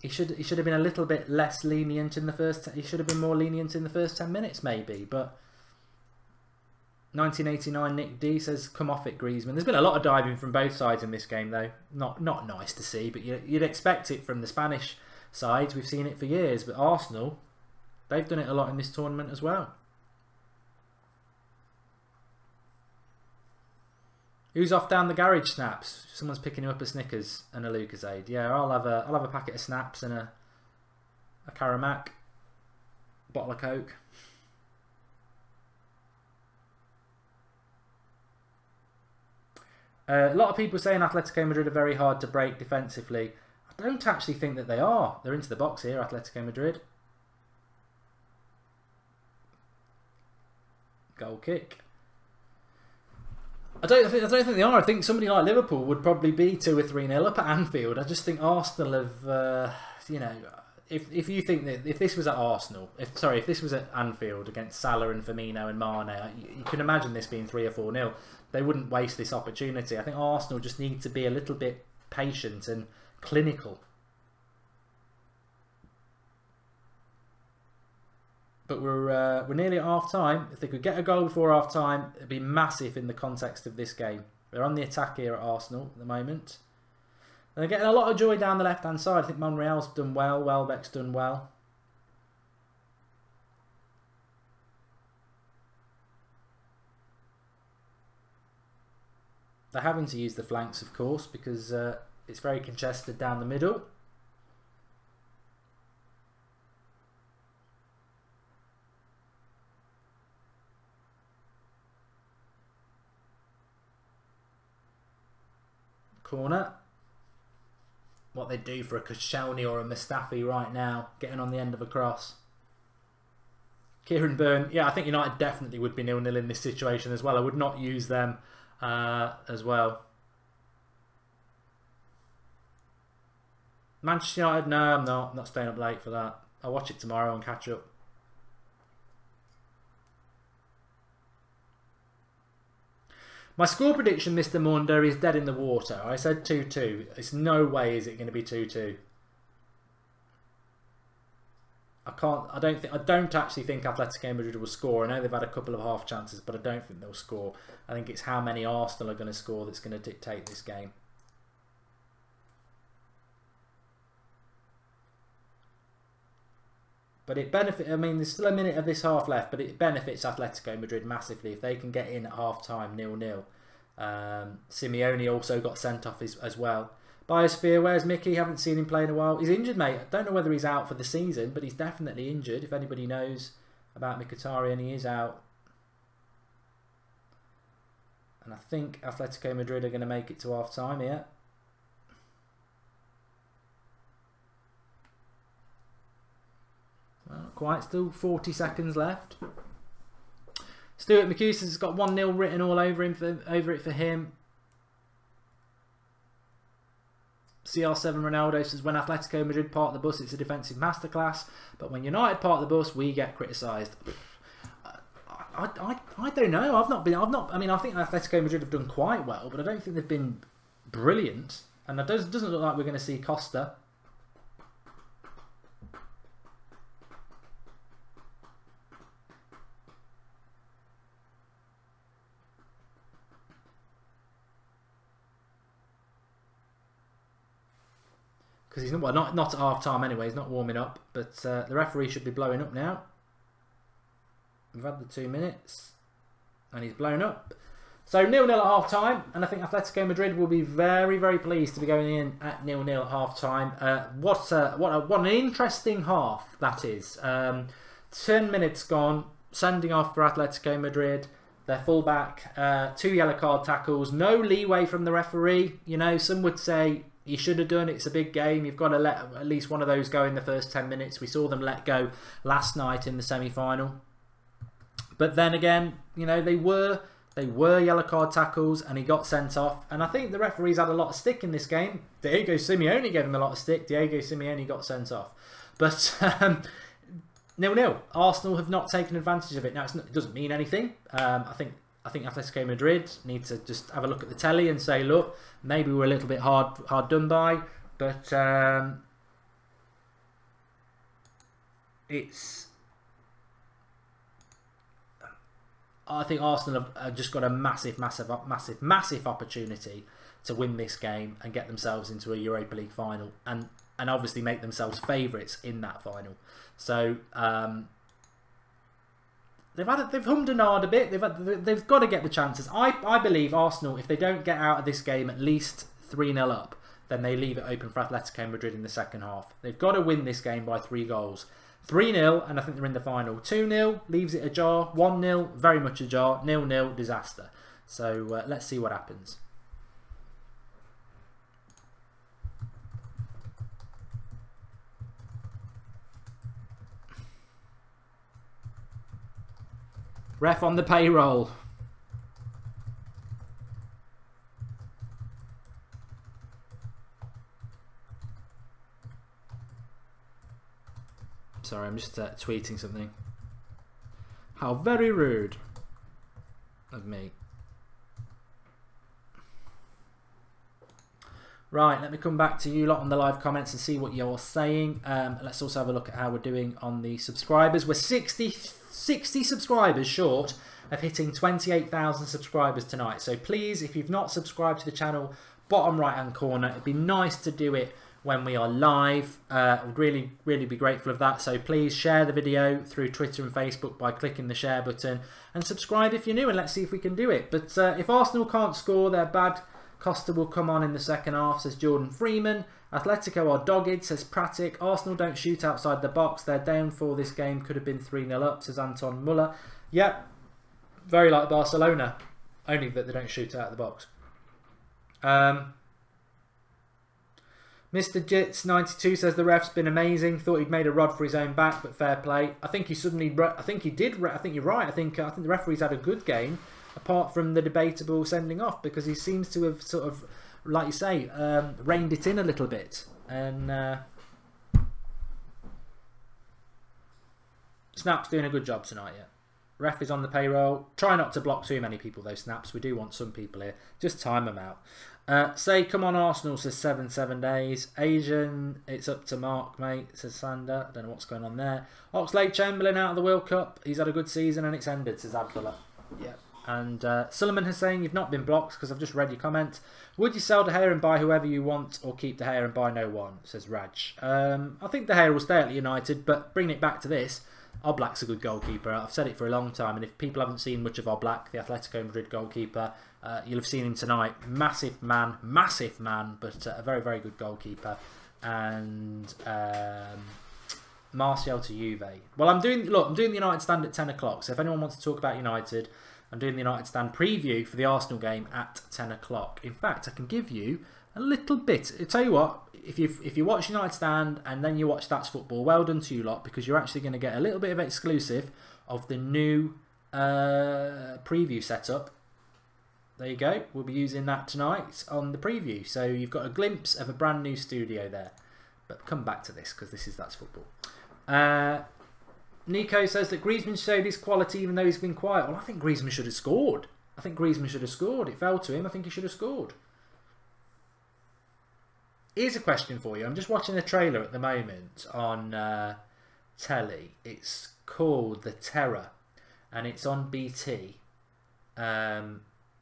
He should have been a little bit less lenient in the first. He should have been more lenient in the first 10 minutes, maybe. But 1989 Nick D says, "Come off it, Griezmann." There's been a lot of diving from both sides in this game, though. Not nice to see, but you'd expect it from the Spanish sides. We've seen it for years, but Arsenal, they've done it a lot in this tournament as well. Who's off down the garage? Snaps. Someone's picking him up a Snickers and a Lucozade. Yeah, I'll have a packet of Snaps and a Caramac, bottle of Coke. A lot of people saying Atletico Madrid are very hard to break defensively. I don't actually think that they are. They're into the box here, Atletico Madrid. Goal kick. I don't think they are. I think somebody like Liverpool would probably be 2 or 3-0 up at Anfield. I just think Arsenal have, you know, if you think that if this was at Arsenal, if this was at Anfield against Salah and Firmino and Mane, you can imagine this being 3 or 4-0. They wouldn't waste this opportunity. I think Arsenal just need to be a little bit patient and clinical. But we're nearly at half time. If they could get a goal before half time, it'd be massive in the context of this game. They're on the attack here at Arsenal at the moment. And they're getting a lot of joy down the left hand side. I think Monreal's done well, Welbeck's done well. They're having to use the flanks, of course, because it's very congested down the middle. Corner. What they do for a Koscielny or a Mustafi right now, getting on the end of a cross. Kieran Byrne, yeah, I think United definitely would be 0-0 in this situation as well. I would not use them as well. Manchester United, no, I'm not staying up late for that. I'll watch it tomorrow and catch up. My score prediction, Mr. Munda, is dead in the water. I said 2-2. It's no way is it going to be 2-2. I don't actually think Atletico Madrid will score. I know they've had a couple of half chances, but I don't think they'll score. I think it's how many Arsenal are going to score that's going to dictate this game. But it benefits, I mean, there's still a minute of this half left, but it benefits Atletico Madrid massively if they can get in at half-time 0-0. Simeone also got sent off as well. Biosphere, where's Mickey? Haven't seen him play in a while. He's injured, mate. I don't know whether he's out for the season, but he's definitely injured. If anybody knows about Mkhitaryan, he is out. And I think Atletico Madrid are going to make it to half-time here. Well, not quite. Still 40 seconds left. Stuart McCusis has got 1-0 written all over it for him. CR7 Ronaldo says, when Atletico Madrid park the bus, it's a defensive masterclass. But when United park the bus, we get criticised. I don't know. I mean, I think Atletico Madrid have done quite well, but I don't think they've been brilliant. And it doesn't look like we're going to see Costa. Because he's not at half time anyway. He's not warming up, but the referee should be blowing up now. We've had the 2 minutes, and he's blown up. So 0-0 at half time, and I think Atletico Madrid will be very, very pleased to be going in at 0-0 at half time. What an interesting half that is. 10 minutes gone, sending off for Atletico Madrid. Their fullback, 2 yellow card tackles, no leeway from the referee. You know, some would say you should have done. It's a big game. You've got to let at least one of those go in the first 10 minutes. We saw them let go last night in the semi-final. But then again, you know, they were yellow card tackles, and he got sent off. And I think the referees had a lot of stick in this game. Diego Simeone gave him a lot of stick. Diego Simeone got sent off. But 0-0. Arsenal have not taken advantage of it. Now, it doesn't mean anything. I think Atletico Madrid need to just have a look at the telly and say, look, maybe we're a little bit hard done by, but I think Arsenal have just got a massive opportunity to win this game and get themselves into a Europa League final, and obviously make themselves favourites in that final. So they've hummed and hawed a bit. They've got to get the chances. I believe Arsenal, if they don't get out of this game at least 3-0 up, then they leave it open for Atletico Madrid in the second half. They've got to win this game by 3 goals. 3-0, and I think they're in the final. 2-0 leaves it ajar. 1-0 very much ajar. 0-0 disaster. So let's see what happens. Ref on the payroll. Sorry, I'm just tweeting something. How very rude of me. Right, let me come back to you lot on the live comments and see what you're saying. Let's also have a look at how we're doing on the subscribers. We're 60 subscribers short of hitting 28,000 subscribers tonight. So please, if you've not subscribed to the channel, bottom right hand corner, it'd be nice to do it when we are live. I'd really be grateful of that. So please share the video through Twitter and Facebook by clicking the share button, and subscribe if you're new, and let's see if we can do it. But if Arsenal can't score, they're bad. Costa will come on in the second half, says Jordan Freeman. Atletico are dogged, says Pratic. Arsenal don't shoot outside the box. Their downfall this game could have been 3-0 up, says Anton Muller. Yep, very like Barcelona, only that they don't shoot out of the box. Mr. Jits 92 says the ref's been amazing. Thought he'd made a rod for his own back, but fair play. I think he suddenly. I think he did. I think you're right. I think the referee's had a good game, apart from the debatable sending off, because he seems to have sort of, like you say, reined it in a little bit. And Snap's doing a good job tonight. Yeah, ref is on the payroll. Try not to block too many people though, Snaps. We do want some people here. Just time them out. Say, come on Arsenal, says 7 days. Asian, it's up to Mark, mate, says Sander. I don't know what's going on there. Oxlade Chamberlain out of the World Cup. He's had a good season and it's ended, says Abdullah. Yeah. And Suleiman Hussein, you've not been blocked because I've just read your comment. Would you sell De Gea and buy whoever you want, or keep De Gea and buy no one? Says Raj. I think De Gea will stay at United, but bringing it back to this, Oblak's a good goalkeeper. I've said it for a long time, and if people haven't seen much of Oblak, the Atletico Madrid goalkeeper, you'll have seen him tonight. Massive man, but a very, very good goalkeeper. And Martial to Juve. Well, I'm doing the United stand at 10 o'clock. So if anyone wants to talk about United, I'm doing the United stand preview for the Arsenal game at 10 o'clock. In fact, I can give you a little bit. I'll tell you what, if you watch United stand and then you watch That's Football, well done to you lot, because you're actually going to get a little bit of exclusive of the new preview setup. There you go. We'll be using that tonight on the preview. So you've got a glimpse of a brand new studio there. But come back to this, because this is That's Football. Nico says that Griezmann showed his quality even though he's been quiet. Well, I think Griezmann should have scored. It fell to him. I think he should have scored. Here's a question for you. I'm just watching a trailer at the moment on telly. It's called The Terror, and it's on BT. And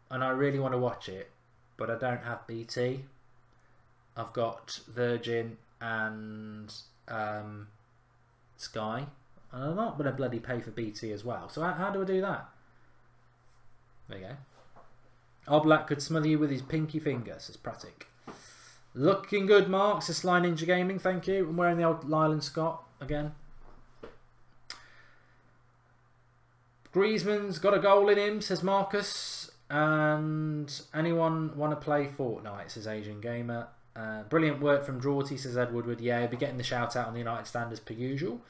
I really want to watch it, but I don't have BT. I've got Virgin and Sky, and I'm not going to bloody pay for BT as well. So how do I do that? There you go. Oblak could smother you with his pinky finger, says Pratic. Looking good, Mark, says Sly Ninja Gaming, thank you. I'm wearing the old Lyland Scott again. Griezmann's got a goal in him, says Marcus. And anyone want to play Fortnite, says Asian Gamer. Brilliant work from Drawty, says Ed Woodward. Yeah, he'll be getting the shout out on the United stand as per usual.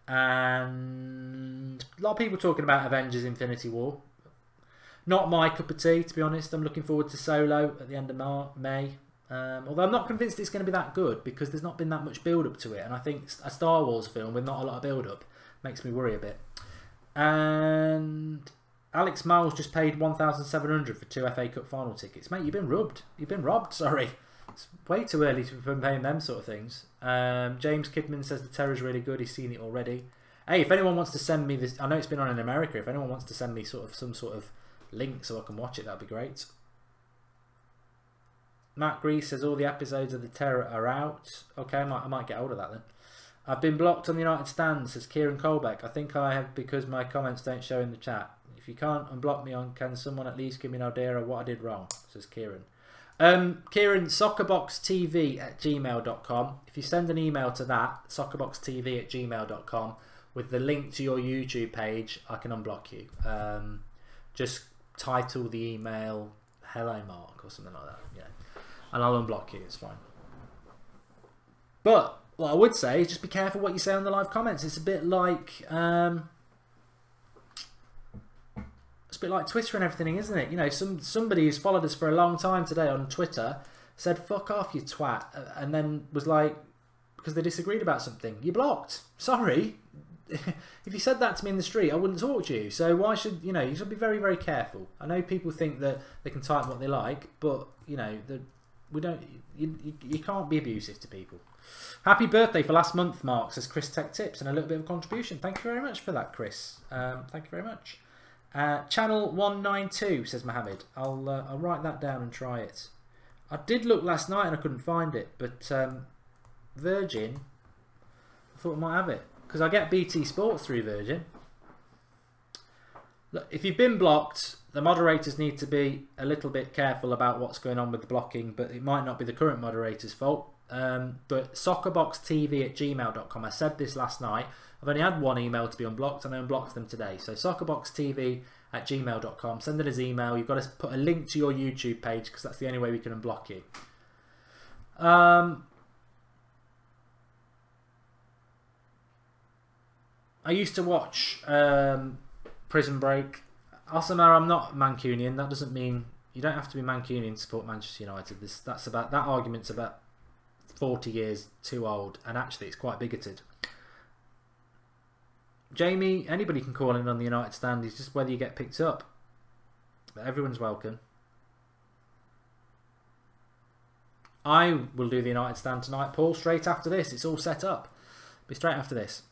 And a lot of people talking about Avengers Infinity War. Not my cup of tea, to be honest. I'm looking forward to Solo at the end of May. Although I'm not convinced it's going to be that good, because there's not been that much build-up to it. And I think a Star Wars film with not a lot of build-up makes me worry a bit. And Alex Miles just paid 1,700 for 2 FA Cup final tickets. Mate, you've been robbed. You've been robbed, sorry. It's way too early to be paying them sort of things. James Kidman says The Terror's really good. He's seen it already. Hey, if anyone wants to send me this, I know it's been on in America. If anyone wants to send me some sort of link so I can watch it, that'd be great. Matt Grease says all the episodes of The Terror are out. Okay, I might get hold of that then. I've been blocked on the United stand, says Kieran Colbeck. I think I have, because my comments don't show in the chat. If you can't unblock me on, can someone at least give me an idea of what I did wrong, says Kieran. Kieran, soccerboxtv@gmail.com. If you send an email to that, soccerboxtv@gmail.com, with the link to your YouTube page, I can unblock you. Just title the email "Hello Mark" or something like that, yeah, and I'll unblock you. It's fine. But what I would say is just be careful what you say on the live comments. It's a bit like Twitter and everything, isn't it? You know, somebody who's followed us for a long time today on Twitter said "fuck off, you twat," and then was like, because they disagreed about something, you're blocked. Sorry. If you said that to me in the street, I wouldn't talk to you. So why should you should be very, very careful. I know people think that they can type what they like, but you can't be abusive to people. Happy birthday for last month, Mark, says Chris Tech Tips, and a little bit of a contribution. Thank you very much for that, Chris. Thank you very much. Channel 192, says Mohammed. I'll write that down and try it. I did look last night and I couldn't find it, but Virgin, I thought I might have it, because I get BT Sports through Virgin. Look, if you've been blocked, the moderators need to be a little bit careful about what's going on with the blocking, but it might not be the current moderator's fault. But soccerboxtv@gmail.com. I said this last night. I've only had one email to be unblocked, and I unblocked them today. So soccerboxtv@gmail.com. Send us an email. You've got to put a link to your YouTube page, because that's the only way we can unblock you. I used to watch Prison Break. Asamar, I'm not Mancunian. That doesn't mean you don't have to be Mancunian to support Manchester United. That argument's about 40 years too old, and actually it's quite bigoted. Jamie, anybody can call in on the United stand. It's just whether you get picked up. But everyone's welcome. I will do the United stand tonight, Paul, straight after this. It's all set up. Be straight after this.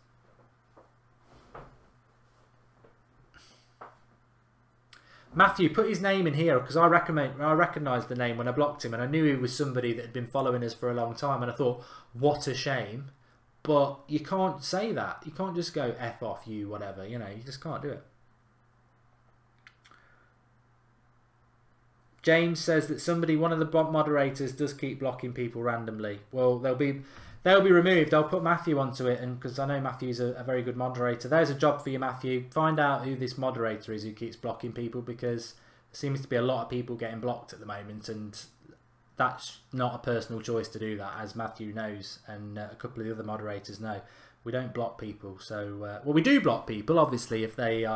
Matthew, put his name in here because I recognised the name when I blocked him, and I knew he was somebody that had been following us for a long time, and I thought, what a shame. But you can't say that. You can't just go F off you, whatever. You know, you just can't do it. James says that one of the moderators does keep blocking people randomly. Well, they'll be removed. I'll put Matthew onto it, and because I know Matthew's a very good moderator. There's a job for you, Matthew. Find out who this moderator is who keeps blocking people, because there seems to be a lot of people getting blocked at the moment, and that's not a personal choice to do that, as Matthew knows, and a couple of the other moderators know. We don't block people. So, well, we do block people, obviously, if they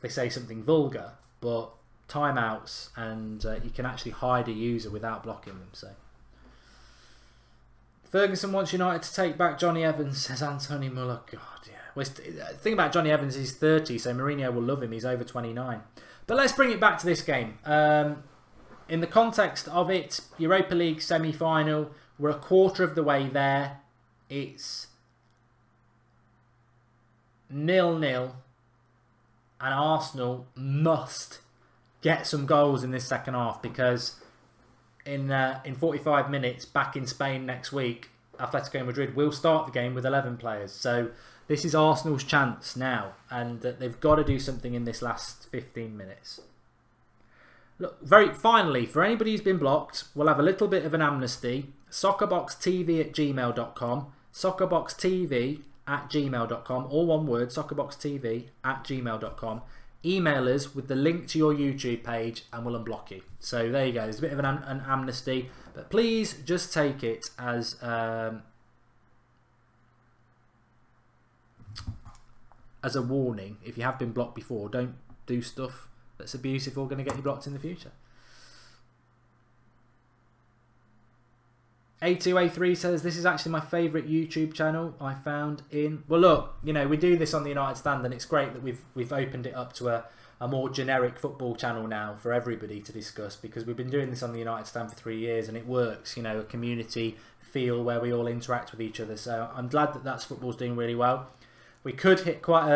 say something vulgar, but timeouts, and you can actually hide a user without blocking them. So Ferguson wants United to take back Johnny Evans, says Anthony Muller. God, yeah. Well, the thing about Johnny Evans, he's 30, so Mourinho will love him. He's over 29. But let's bring it back to this game. In the context of it, Europa League semi-final, we're a quarter of the way there. It's 0-0, and Arsenal must get some goals in this second half, because in 45 minutes back in Spain next week, Atletico Madrid will start the game with 11 players. So this is Arsenal's chance now, and they've got to do something in this last 15 minutes. Look, finally, for anybody who's been blocked, we'll have a little bit of an amnesty. Soccerboxtv@gmail.com, soccerboxtv@gmail.com, all one word, soccerboxtv@gmail.com. Email us with the link to your YouTube page and we'll unblock you. So there you go. There's a bit of an amnesty, but please just take it as a warning. If you have been blocked before, don't do stuff that's abusive or going to get you blocked in the future. A2A3 says, this is actually my favourite YouTube channel I found in... Well, look, you know, we do this on the United Stand, and it's great that we've opened it up to a more generic football channel now for everybody to discuss, because we've been doing this on the United Stand for 3 years, and it works, you know, a community feel where we all interact with each other. So I'm glad that football's doing really well. We could hit quite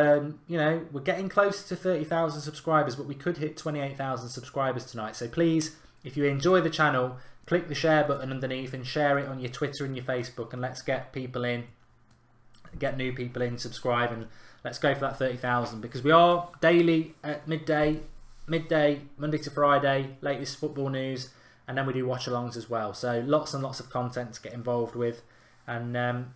you know, we're getting close to 30,000 subscribers, but we could hit 28,000 subscribers tonight. So please, if you enjoy the channel, click the share button underneath and share it on your Twitter and your Facebook, and let's get people in, get new people in, subscribe, and let's go for that 30,000, because we are daily at midday, Monday to Friday, latest football news, and then we do watch-alongs as well. So lots and lots of content to get involved with, and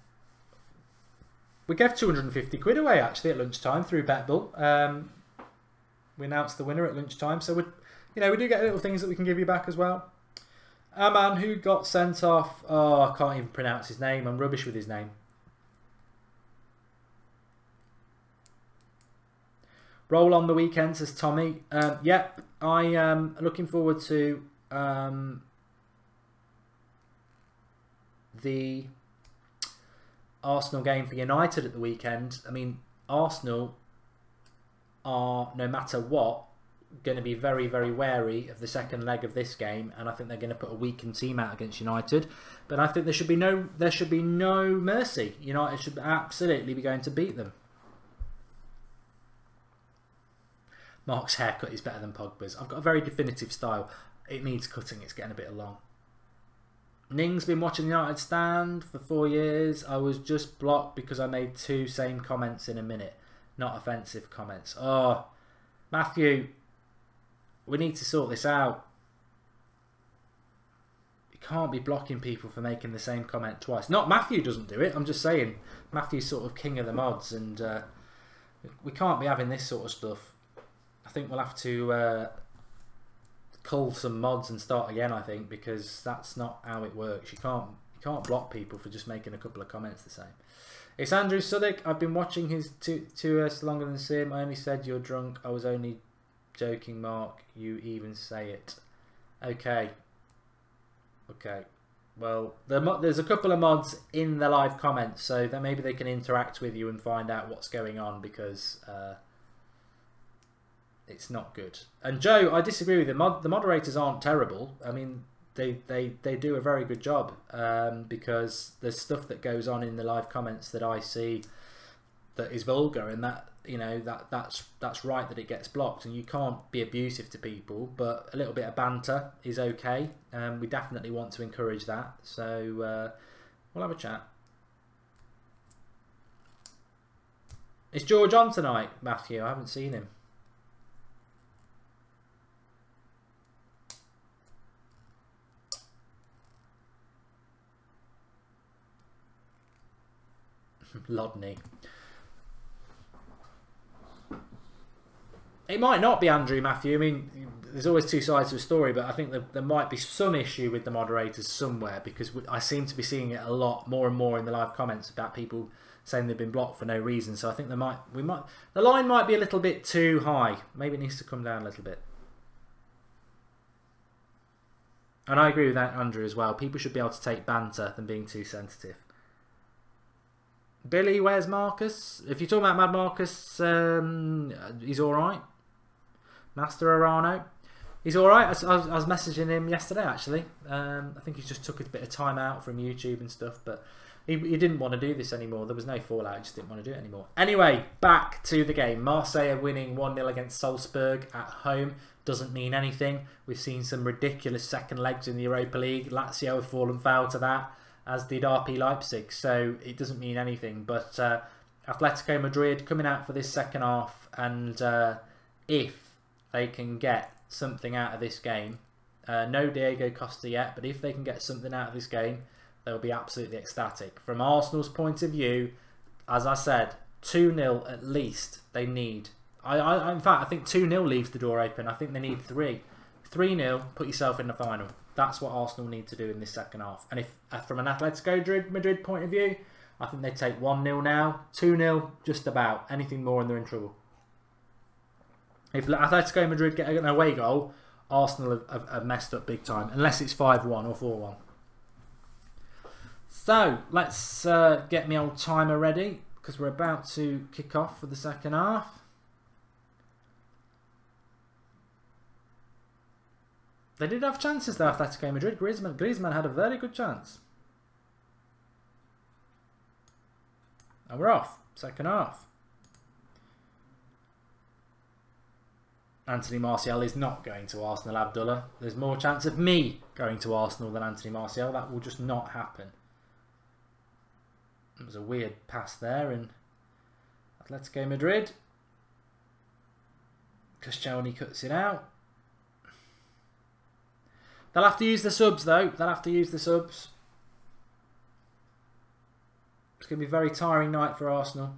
we gave 250 quid away actually at lunchtime through BetBull. We announced the winner at lunchtime, so we do get little things that we can give you back as well. A man who got sent off. Oh, I can't even pronounce his name. I'm rubbish with his name. Roll on the weekend, says Tommy. Yep, I am looking forward to the Arsenal game for United at the weekend. I mean, Arsenal are, no matter what, going to be very, very wary of the second leg of this game, and I think they're going to put a weakened team out against United. But I think there should be no mercy. United should absolutely be going to beat them. Mark's haircut is better than Pogba's. I've got a very definitive style. It needs cutting. It's getting a bit long. Ning's been watching the United Stand for 4 years. I was just blocked because I made 2 same comments in a minute. Not offensive comments. Oh, Matthew, we need to sort this out. You can't be blocking people for making the same comment twice. Not Matthew doesn't do it. I'm just saying Matthew's sort of king of the mods, and we can't be having this sort of stuff. I think we'll have to cull some mods and start again, I think, because that's not how it works. You can't block people for just making a couple of comments the same. It's Andrew Suddick. I've been watching his 2S longer than Sim. I only said you're drunk. I was only joking, Mark. You even say it. Okay. Okay. Well, there's a couple of mods in the live comments, so that maybe they can interact with you and find out what's going on, because it's not good. And Joe, I disagree with you. The moderators aren't terrible. I mean, they do a very good job, because there's stuff that goes on in the live comments that I see that is vulgar, and that you know, that's right that it gets blocked, and you can't be abusive to people, but a little bit of banter is okay. We definitely want to encourage that, so we'll have a chat. Is George on tonight, Matthew? I haven't seen him. Lodney. It might not be Andrew, Matthew. I mean, there's always two sides to a story, but I think there might be some issue with the moderators somewhere, because I seem to be seeing it a lot more and more in the live comments about people saying they've been blocked for no reason. So I think the line might be a little bit too high. Maybe it needs to come down a little bit. And I agree with that, Andrew, as well. People should be able to take banter than being too sensitive. Billy, where's Marcus? If you're talking about Mad Marcus, he's all right. Master Arano, he's all right. I was messaging him yesterday, actually. I think he just took a bit of time out from YouTube and stuff, but he didn't want to do this anymore. There was no fallout. He just didn't want to do it anymore. Anyway, back to the game. Marseille winning 1-0 against Salzburg at home. Doesn't mean anything. We've seen some ridiculous second legs in the Europa League. Lazio have fallen foul to that, as did RP Leipzig, so it doesn't mean anything. But Atletico Madrid coming out for this second half, and if they can get something out of this game, no Diego Costa yet, but if they can get something out of this game, they'll be absolutely ecstatic. From Arsenal's point of view, as I said, 2-0 at least they need. In fact, I think 2-0 leaves the door open. I think they need 3. 3-0, put yourself in the final. That's what Arsenal need to do in this second half. And if from an Atletico Madrid point of view, I think they take 1-0 now. 2-0, just about. Anything more and they're in trouble. If Atletico Madrid get an away goal, Arsenal have messed up big time. Unless it's 5-1 or 4-1. So, let's get my old timer ready, because we're about to kick off for the second half. They did have chances though, Atletico Madrid. Griezmann had a very good chance. And we're off. Second half. Anthony Martial is not going to Arsenal, Abdullah. There's more chance of me going to Arsenal than Anthony Martial. That will just not happen. It was a weird pass there, and Atletico Madrid. Cristiano cuts it out. They'll have to use the subs though. They'll have to use the subs. It's going to be a very tiring night for Arsenal.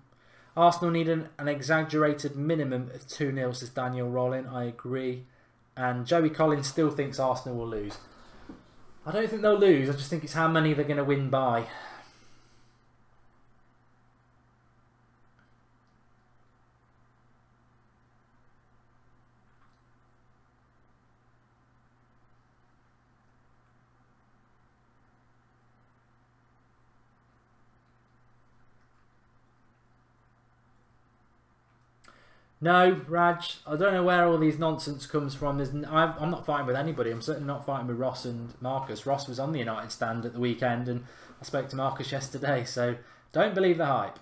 Arsenal need an exaggerated minimum of 2-0, says Daniel Rollin. I agree. And Joey Collins still thinks Arsenal will lose. I don't think they'll lose. I just think it's how many they're going to win by. No, Raj, I don't know where all these nonsense comes from. I'm not fighting with anybody. I'm certainly not fighting with Ross and Marcus. Ross was on the United stand at the weekend, and I spoke to Marcus yesterday, so don't believe the hype.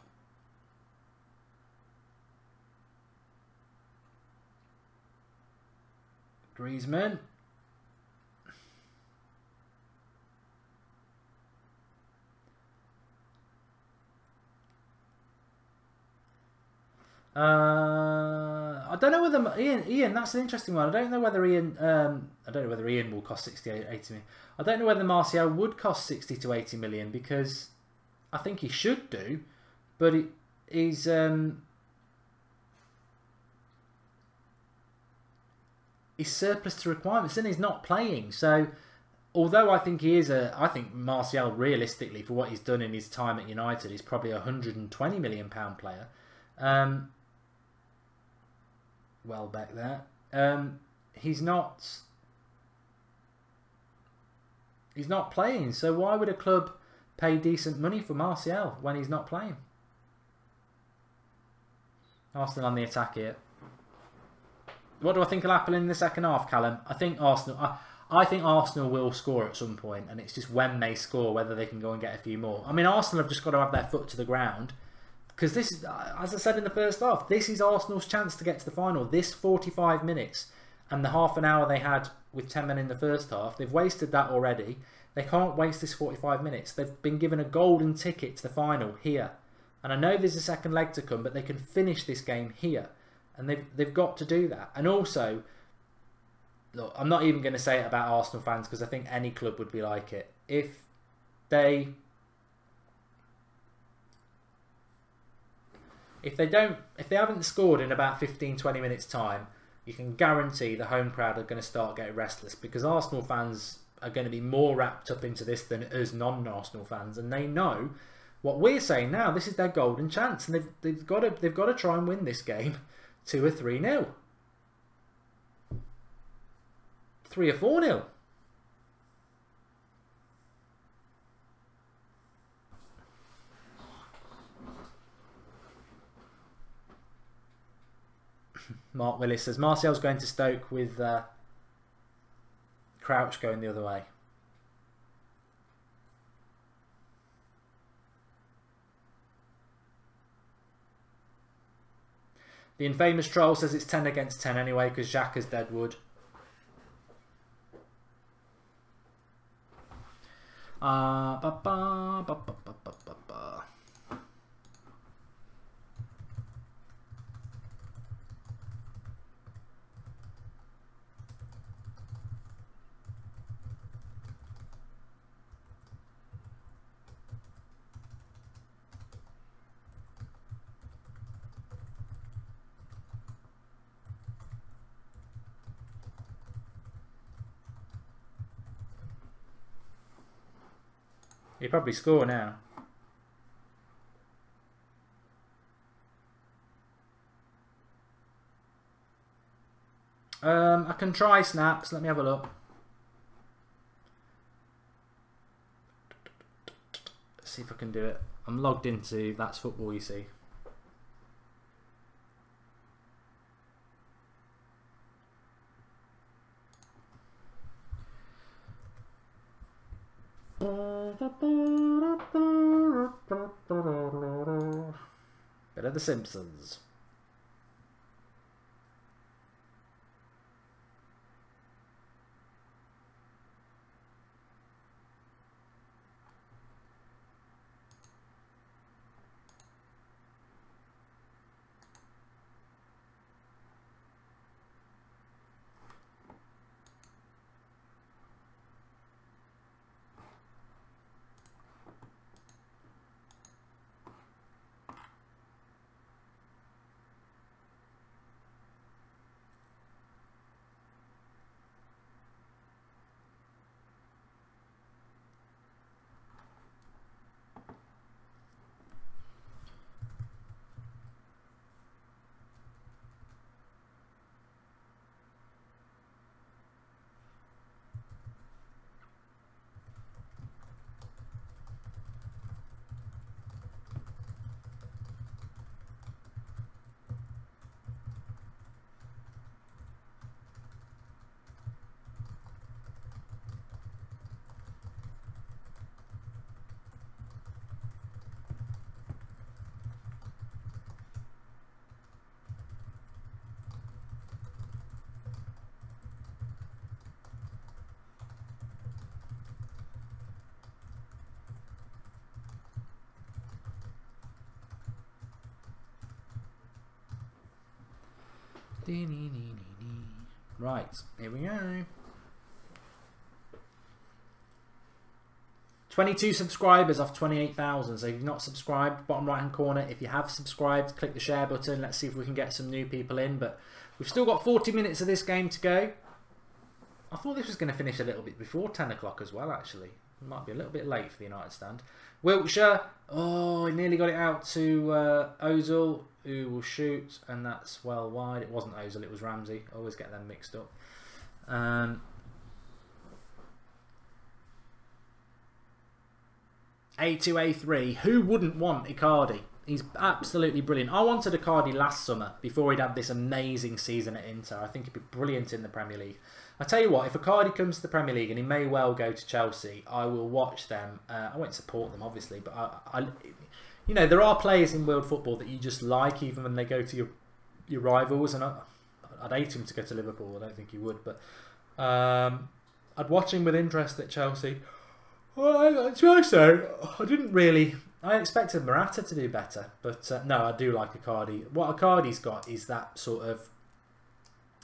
Griezmann. I don't know whether Ian. That's an interesting one. I don't know whether Ian. I don't know whether Ian will cost 60 to 80 million. I don't know whether Martial would cost 60 to 80 million, because I think he should do, but he's surplus to requirements, and he's not playing. So, although I think he is I think Martial realistically, for what he's done in his time at United, is probably a £120 million player. Well back there. He's not playing, so why would a club pay decent money for Martial when he's not playing? Arsenal on the attack here. What do I think will happen in the second half, Callum? I think Arsenal will score at some point, and it's just when they score whether they can go and get a few more. I mean, Arsenal have just got to have their foot to the ground, Because this, as I said in the first half, this is Arsenal's chance to get to the final. This 45 minutes and the half an hour they had with 10 men in the first half, they've wasted that already. They can't waste this 45 minutes. They've been given a golden ticket to the final here. And I know there's a second leg to come, but they can finish this game here. And they've got to do that. And also, look, I'm not even going to say it about Arsenal fans because I think any club would be like it. If they haven't scored in about 15-20 minutes time, you can guarantee the home crowd are going to start getting restless because Arsenal fans are going to be more wrapped up into this than us non-Arsenal fans, and they know what we're saying now. This is their golden chance, and they've got to try and win this game 2 or 3-0, 3 or 4-0. Mark Willis says Martial's going to Stoke with Crouch going the other way. The infamous troll says it's 10 against 10 anyway because Xhaka's Deadwood. He'll probably score now. I can try snaps. Let me have a look. Let's see if I can do it. I'm logged into That's Football, you see. Bit of The Simpsons. Right, here we go. 22 subscribers off 28,000. So if you've not subscribed, bottom right hand corner. If you have subscribed, click the share button. Let's see if we can get some new people in. But we've still got 40 minutes of this game to go. I thought this was going to finish a little bit before 10 o'clock as well, actually. It might be a little bit late for the United stand. Wiltshire. Oh, he nearly got it out to Ozil, who will shoot. And that's well wide. It wasn't Ozil, it was Ramsey. I always get them mixed up. A2, A3. Who wouldn't want Icardi? He's absolutely brilliant. I wanted Icardi last summer before he'd had this amazing season at Inter. I think he'd be brilliant in the Premier League. I tell you what, if Icardi comes to the Premier League, and he may well go to Chelsea, I will watch them. I won't support them, obviously, but you know, there are players in world football that you just like even when they go to your rivals, and I'd hate him to go to Liverpool. I don't think he would, but I'd watch him with interest at Chelsea. Well, to be honest though, I expected Morata to do better, but no, I do like Icardi. What Icardi's got is that sort of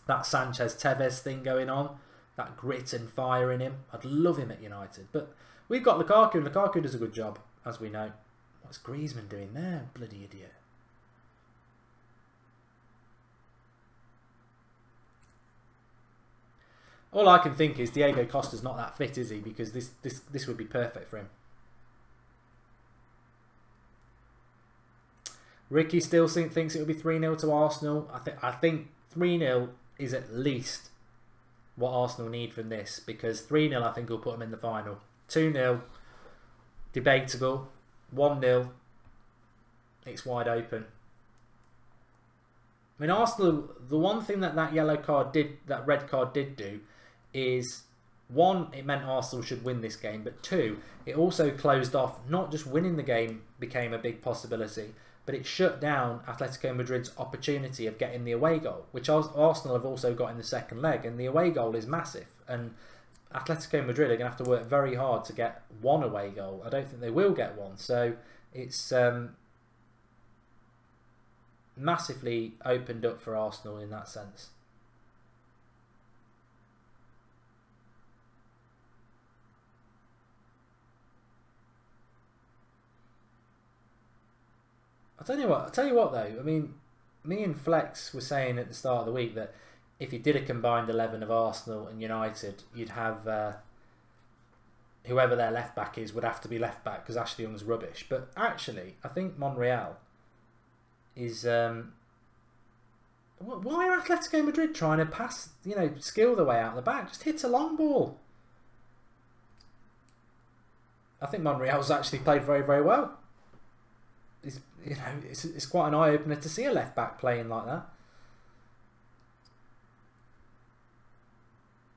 that Sanchez-Tevez thing going on, that grit and fire in him. I'd love him at United, but we've got Lukaku, and Lukaku does a good job, as we know. What's Griezmann doing there? Bloody idiot. All I can think is Diego Costa's not that fit, is he? Because this would be perfect for him. Ricky still thinks it would be 3-0 to Arsenal. I think 3-0 is at least what Arsenal need from this, because 3-0 I think will put them in the final. 2-0, debatable. 1-0, it's wide open. I mean, Arsenal, the one thing that red card did do is, one, it meant Arsenal should win this game, but two, it also closed off, not just winning the game became a big possibility, but it shut down Atletico Madrid's opportunity of getting the away goal, which Arsenal have also got in the second leg, and the away goal is massive, and Atletico Madrid are going to have to work very hard to get one away goal. I don't think they will get one, so it's massively opened up for Arsenal in that sense. I'll tell you what though, I mean, me and Flex were saying at the start of the week that if you did a combined 11 of Arsenal and United, you'd have whoever their left back is would have to be left back because Ashley Young's rubbish. But actually, I think Monreal is why are Atletico Madrid trying to pass, you know, skill the way out the back? Just hit a long ball. I think Monreal's actually played very, very well. It's quite an eye opener to see a left back playing like that.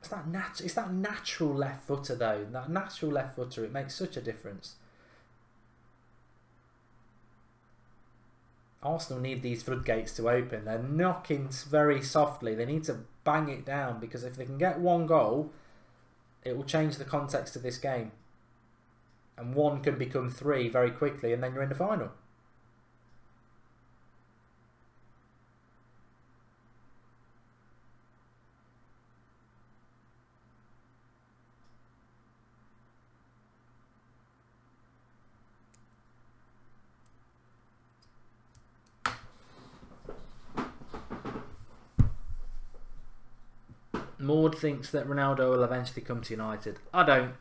It's that natural left footer though. That natural left footer, it makes such a difference. Arsenal need these floodgates to open. They're knocking very softly. They need to bang it down, because if they can get one goal, it will change the context of this game. And one can become 3 very quickly, and then you're in the final. Maud thinks that Ronaldo will eventually come to United. I don't.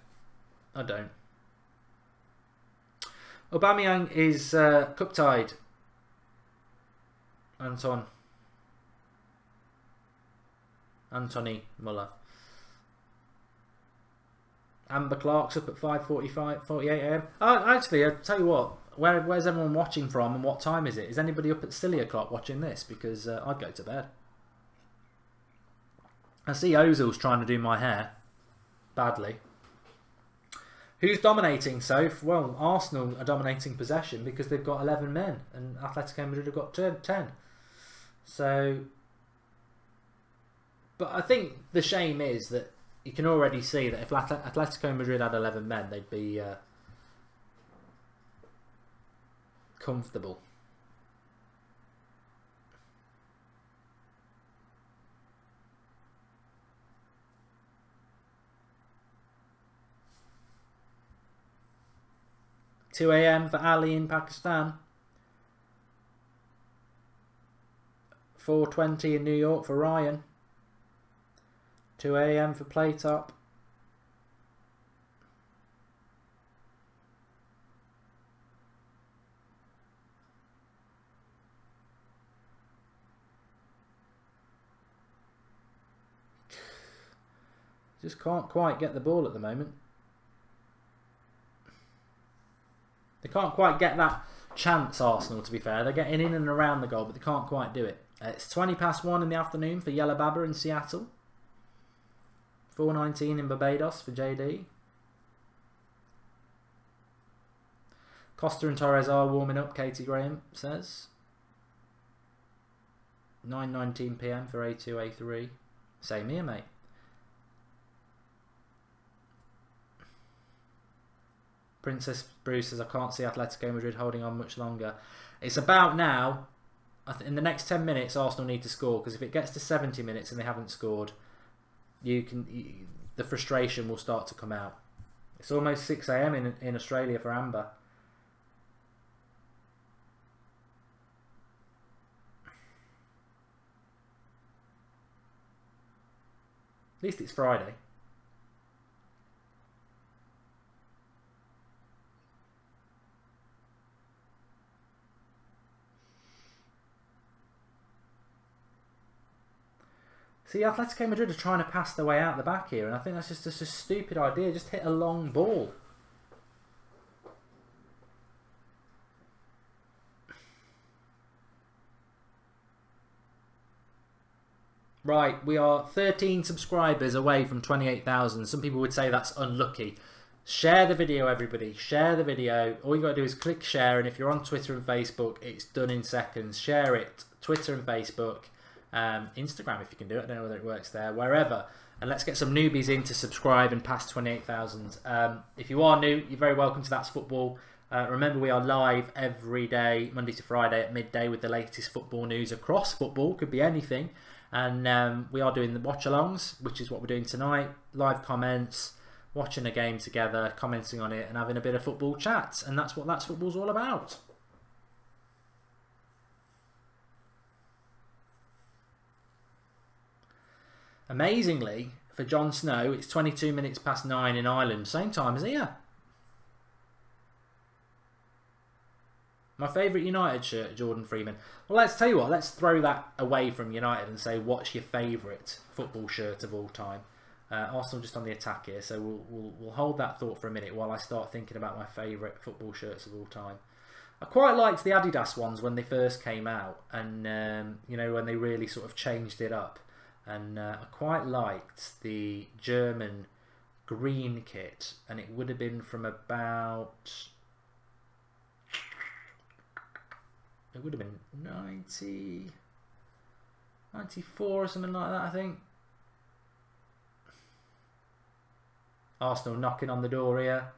Aubameyang is cup tied. Anthony Muller. Amber Clark's up at 5:48 AM. Actually, I'll tell you what. Where's everyone watching from, and what time is it? Is anybody up at silly o'clock watching this? Because I'd go to bed. I see Ozil's trying to do my hair badly. Who's dominating, Soph? Well, Arsenal are dominating possession because they've got 11 men, and Atletico Madrid have got 10. So, but I think the shame is that you can already see that if Atletico Madrid had 11 men, they'd be comfortable. $2 AM for Ali in Pakistan. 4:20 in New York for Ryan. 2 AM for Playtop. Just can't quite get the ball at the moment. They can't quite get that chance, Arsenal, to be fair. They're getting in and around the goal, but they can't quite do it. It's 1:20 in the afternoon for Yellow Baba in Seattle. 4:19 in Barbados for JD. Costa and Torres are warming up, Katie Graham says. 9:19 PM for A2, A3. Same here, mate. Princess Bruce says, I can't see Atletico Madrid holding on much longer. It's about now. In the next 10 minutes, Arsenal need to score, because if it gets to 70 minutes and they haven't scored, the frustration will start to come out. It's almost 6 AM in Australia for Amber. At least it's Friday. See, Atletico Madrid are trying to pass their way out the back here, and I think that's just a stupid idea. Just hit a long ball. Right, we are 13 subscribers away from 28,000. Some people would say that's unlucky. Share the video, everybody. Share the video. All you got to do is click share, and if you're on Twitter and Facebook, it's done in seconds. Share it. Twitter and Facebook. Instagram, if you can do it. I don't know whether it works there. Wherever. And let's get some newbies in to subscribe and pass 28,000. If you are new, you're very welcome to That's Football. Remember, we are live every day, Monday to Friday at midday, with the latest football news across football. Could be anything. And we are doing the watch-alongs, which is what we're doing tonight. Live comments, watching a game together, commenting on it, and having a bit of football chat. And that's what That's Football's all about. Amazingly, for Jon Snow, it's 22 minutes past 9 in Ireland. Same time as here. My favourite United shirt, Jordan Freeman. Well, let's tell you what. Let's throw that away from United and say, what's your favourite football shirt of all time? Arsenal just on the attack here, so we'll hold that thought for a minute while I start thinking about my favourite football shirts of all time. I quite liked the Adidas ones when they first came out, and you know, when they really sort of changed it up. And I quite liked the German green kit, and it would have been from about... It would have been 94 or something like that, I think. Arsenal knocking on the door here.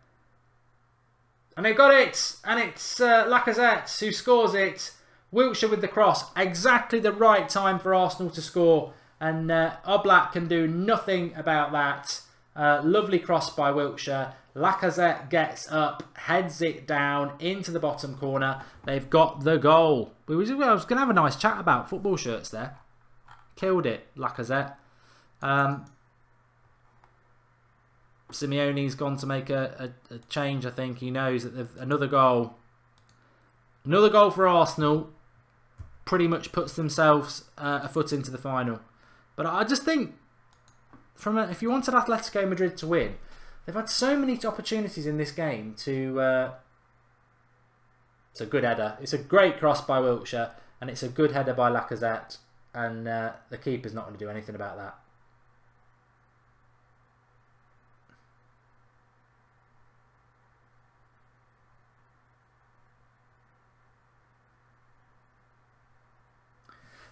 And they got it! And it's Lacazette who scores it. Wilshere with the cross. Exactly the right time for Arsenal to score. And Oblak can do nothing about that. Lovely cross by Wilshere. Lacazette gets up, heads it down into the bottom corner. They've got the goal. I was going to have a nice chat about football shirts there. Killed it, Lacazette. Simeone's gone to make a change, I think. He knows that another goal. Another goal for Arsenal. Pretty much puts themselves a foot into the final. But I just think, if you wanted Atletico Madrid to win, they've had so many opportunities in this game to... it's a good header. It's a great cross by Wilshere, and it's a good header by Lacazette, and the keeper's not going to do anything about that.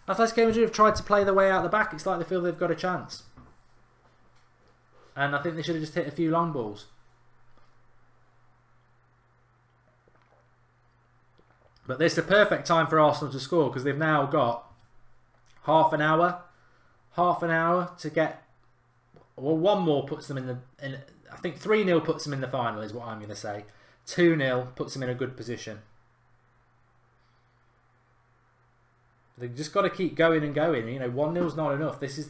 Atletico Madrid have tried to play their way out the back. It's like they feel they've got a chance. And I think they should have just hit a few long balls. But this is the perfect time for Arsenal to score, because they've now got half an hour to get... Well, one more puts them in the... I think 3-0 puts them in the final is what I'm going to say. 2-0 puts them in a good position. They've just got to keep going and going. You know, 1-0's not enough. This is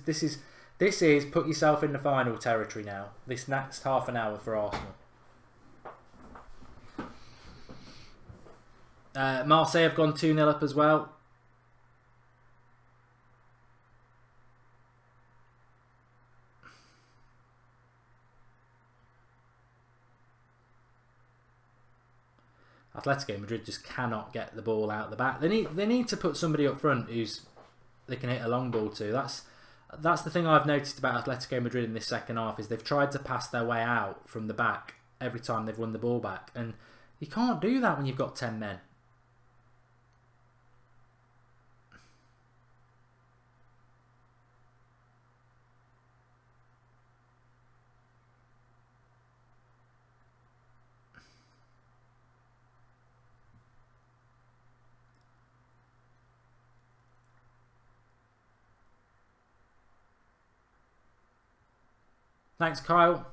put yourself in the final territory now. This next half an hour for Arsenal. Marseille have gone 2-0 up as well. Atletico Madrid just cannot get the ball out the back. They need to put somebody up front who's they can hit a long ball to. That's the thing I've noticed about Atletico Madrid in this second half, is they've tried to pass their way out from the back every time they've won the ball back. And You can't do that when you've got 10 men. Thanks, Kyle.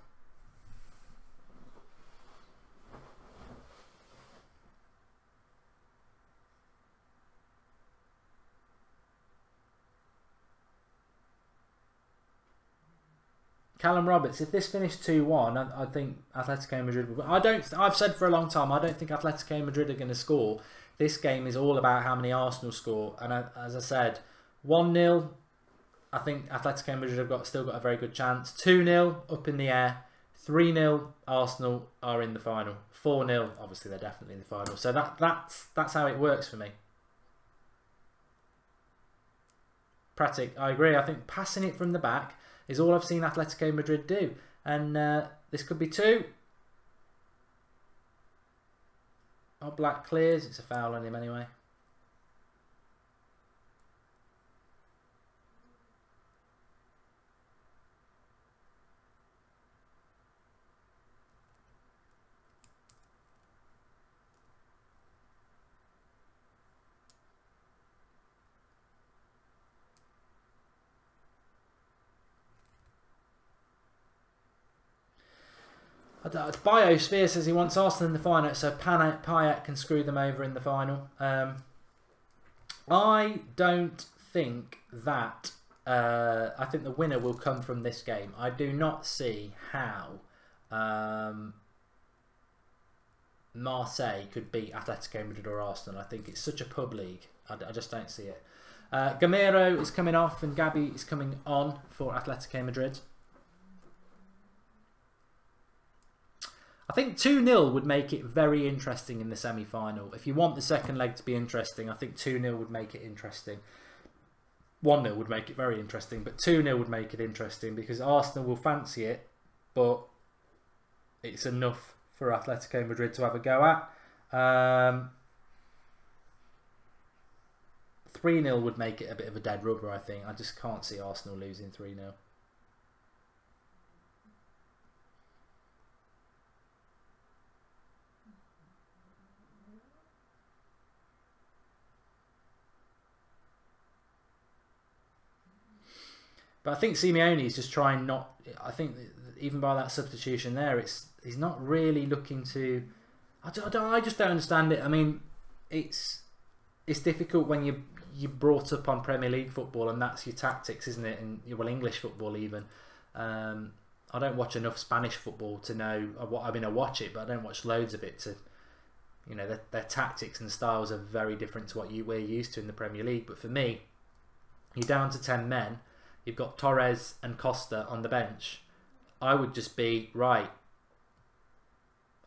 Callum Roberts, if this finished 2-1, I think Atletico Madrid will... I've said for a long time, I don't think Atletico Madrid are going to score. This game is all about how many Arsenal score. And as I said, 1-0, I think Atletico Madrid have still got a very good chance. 2-0, up in the air. 3-0, Arsenal are in the final. 4-0, obviously they're definitely in the final. So that's how it works for me. Pratic, I agree. I think passing it from the back is all I've seen Atletico Madrid do. And this could be 2. Oh, Black clears. It's a foul on him anyway. Biosphere says he wants Arsenal in the final, so Payet can screw them over in the final. I don't think that... I think the winner will come from this game. I do not see how Marseille could beat Atletico Madrid or Arsenal. I think it's such a pub league. I just don't see it. Gamero is coming off and Gabby is coming on for Atletico Madrid. I think 2-0 would make it very interesting in the semi-final. If you want the second leg to be interesting, I think 2-0 would make it interesting. 1-0 would make it very interesting, but 2-0 would make it interesting because Arsenal will fancy it, but it's enough for Atletico Madrid to have a go at. 3-0 would make it a bit of a dead rubber, I think. I just can't see Arsenal losing 3-0. But I think Simeone is just trying not... I think even by that substitution there, he's not really looking to... I just don't understand it. I mean, it's difficult when you're brought up on Premier League football and that's your tactics, isn't it? And well, English football even. I don't watch enough Spanish football to know what... I mean, I watch it, but I don't watch loads of it to... You know, their tactics and styles are very different to what we're used to in the Premier League. But for me, you're down to 10 men. You've got Torres and Costa on the bench. I would just be, right,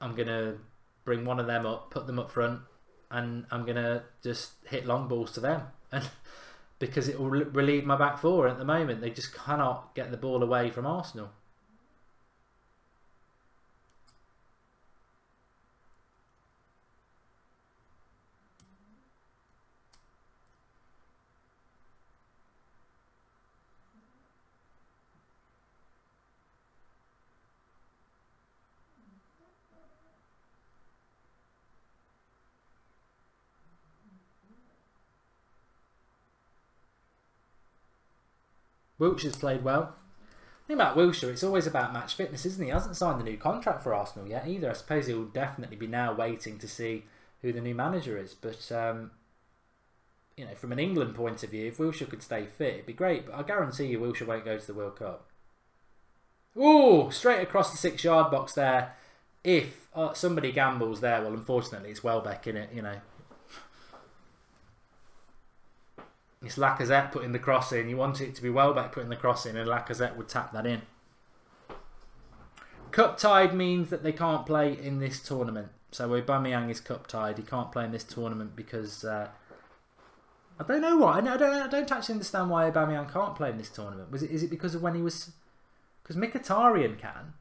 I'm going to bring one of them up, put them up front, and I'm going to just hit long balls to them. And because it will relieve my back four. At the moment, they just cannot get the ball away from Arsenal. Wilshire's played well. The thing about Wilshere, it's always about match fitness, isn't he? He hasn't signed the new contract for Arsenal yet either. I suppose he'll definitely be now waiting to see who the new manager is. But, you know, from an England point of view, if Wilshere could stay fit, it'd be great. But I guarantee you Wilshere won't go to the World Cup. Ooh, straight across the 6-yard box there. If somebody gambles there, well, unfortunately, it's Welbeck in it, you know. It's Lacazette putting the cross in. You want it to be Welbeck putting the cross in and Lacazette would tap that in. Cup tied means that they can't play in this tournament. So Aubameyang is cup tied. He can't play in this tournament because... I don't know why. I don't actually understand why Aubameyang can't play in this tournament. Is it because of when he was... Because Mkhitaryan can.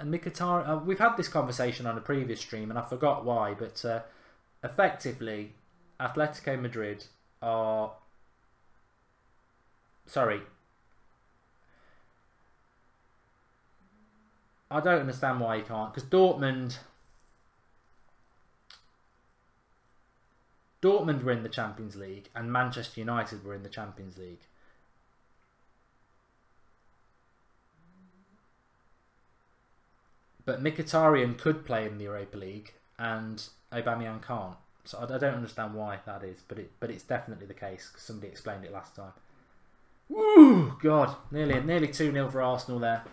And Mkhitaryan, we've had this conversation on a previous stream, and I forgot why, but effectively, Atletico Madrid are... Sorry. I don't understand why you can't, because Dortmund were in the Champions League, and Manchester United were in the Champions League. But Mkhitaryan could play in the Europa League, and Aubameyang can't. So I don't understand why that is, but it's definitely the case, because somebody explained it last time. Woo! God, nearly 2-0 for Arsenal there.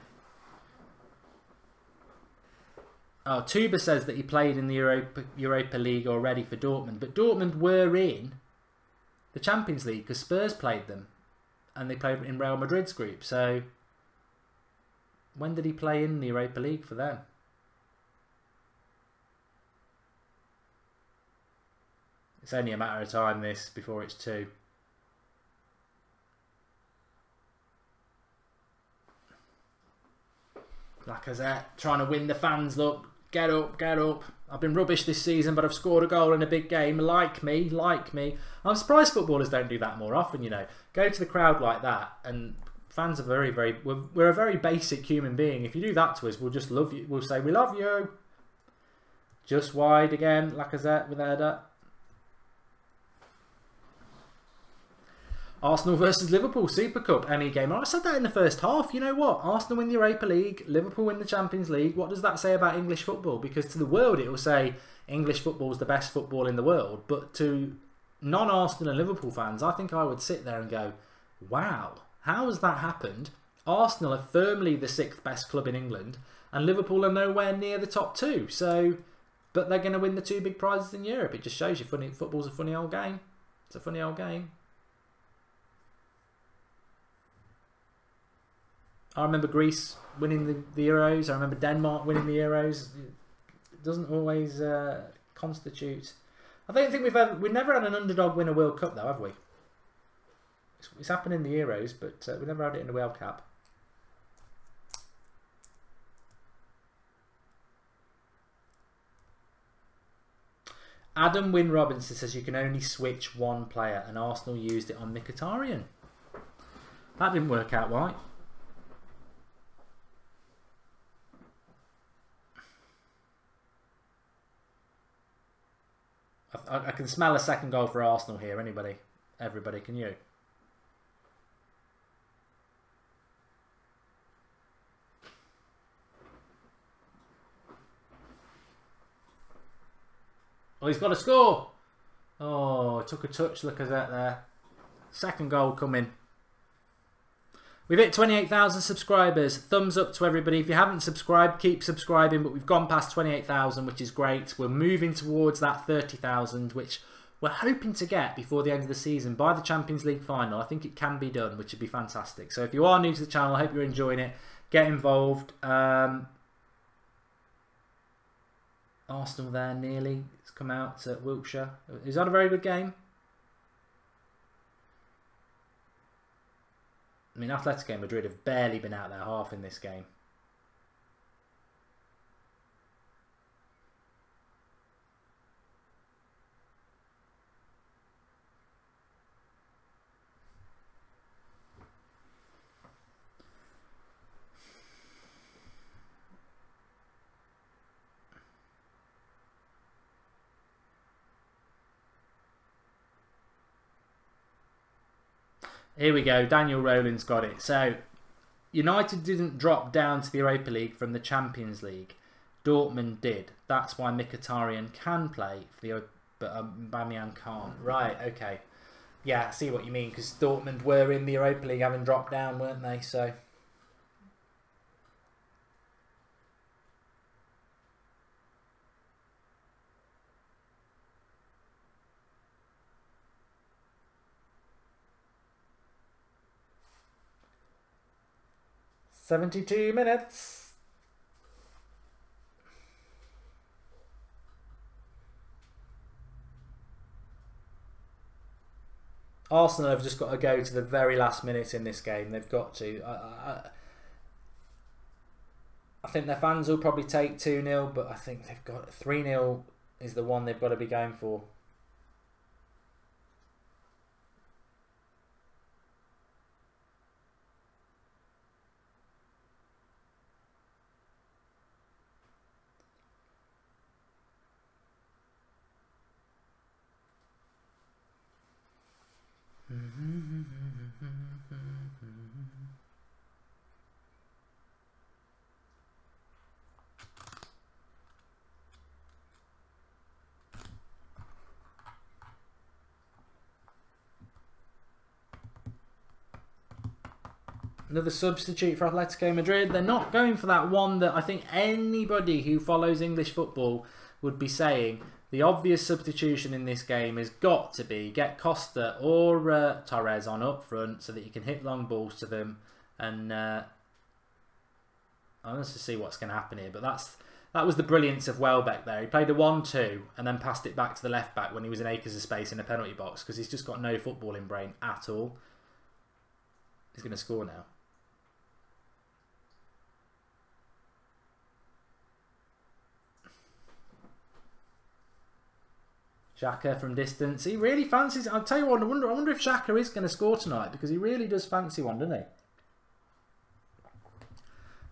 Oh, Tuba says that he played in the Europa League already for Dortmund, but Dortmund were in the Champions League because Spurs played them, and they played in Real Madrid's group. So when did he play in the Europa League for them? It's only a matter of time, this, before it's 2. Lacazette trying to win the fans. Look, get up, get up. I've been rubbish this season, but I've scored a goal in a big game. Like me, like me. I'm surprised footballers don't do that more often, you know. Go to the crowd like that, and fans are we're a very basic human being. If you do that to us, we'll just love you. We'll say, we love you. Just wide again, Lacazette with a header. Arsenal versus Liverpool, Super Cup, any game. I said that in the first half. You know what? Arsenal win the Europa League, Liverpool win the Champions League. What does that say about English football? Because to the world it will say English football is the best football in the world. But to non-Arsenal and Liverpool fans, I think I would sit there and go, wow, how has that happened? Arsenal are firmly the 6th best club in England, and Liverpool are nowhere near the top 2. So, but they're going to win the 2 big prizes in Europe. It just shows you football's a funny old game. It's a funny old game. I remember Greece winning the Euros. I remember Denmark winning the Euros. It doesn't always constitute. I don't think we've never had an underdog win a World Cup though, have we? It's happened in the Euros, but we never had it in the World Cup. Adam Wynne Robinson says you can only switch one player, and Arsenal used it on Mkhitaryan. That didn't work out right. I can smell a second goal for Arsenal here. Anybody? Everybody, can you? Oh, he's got to score. Oh, took a touch. Look at that there. Second goal coming. We've hit 28,000 subscribers. Thumbs up to everybody. If you haven't subscribed, keep subscribing. But we've gone past 28,000, which is great. We're moving towards that 30,000, which we're hoping to get before the end of the season by the Champions League final. I think it can be done, which would be fantastic. So if you are new to the channel, I hope you're enjoying it. Get involved. Arsenal there nearly. It's come out at Wiltshire. Is that a very good game? I mean, Atletico Madrid have barely been out their half in this game. Here we go. Daniel Rowland's got it. So, United didn't drop down to the Europa League from the Champions League. Dortmund did. That's why Mkhitaryan can play for the, but Aubameyang can't. Right, okay. Yeah, I see what you mean, because Dortmund were in the Europa League having dropped down, weren't they? So... "72 minutes. Arsenal have just got to go to the very last minute in this game. They've got to. I think their fans will probably take 2-0, but I think they've got 3-0 is the one they've got to be going for. Another substitute for Atletico Madrid. They're not going for that one that I think anybody who follows English football would be saying. The obvious substitution in this game has got to be get Costa or Torres on up front so that you can hit long balls to them. And I want to see what's going to happen here. But that was the brilliance of Welbeck there. He played a 1-2 and then passed it back to the left back when he was in acres of space in a penalty box because he's just got no footballing brain at all. He's going to score now. Xhaka from distance. He really fancies... I'll tell you what, I wonder if Xhaka is going to score tonight because he really does fancy one, doesn't he?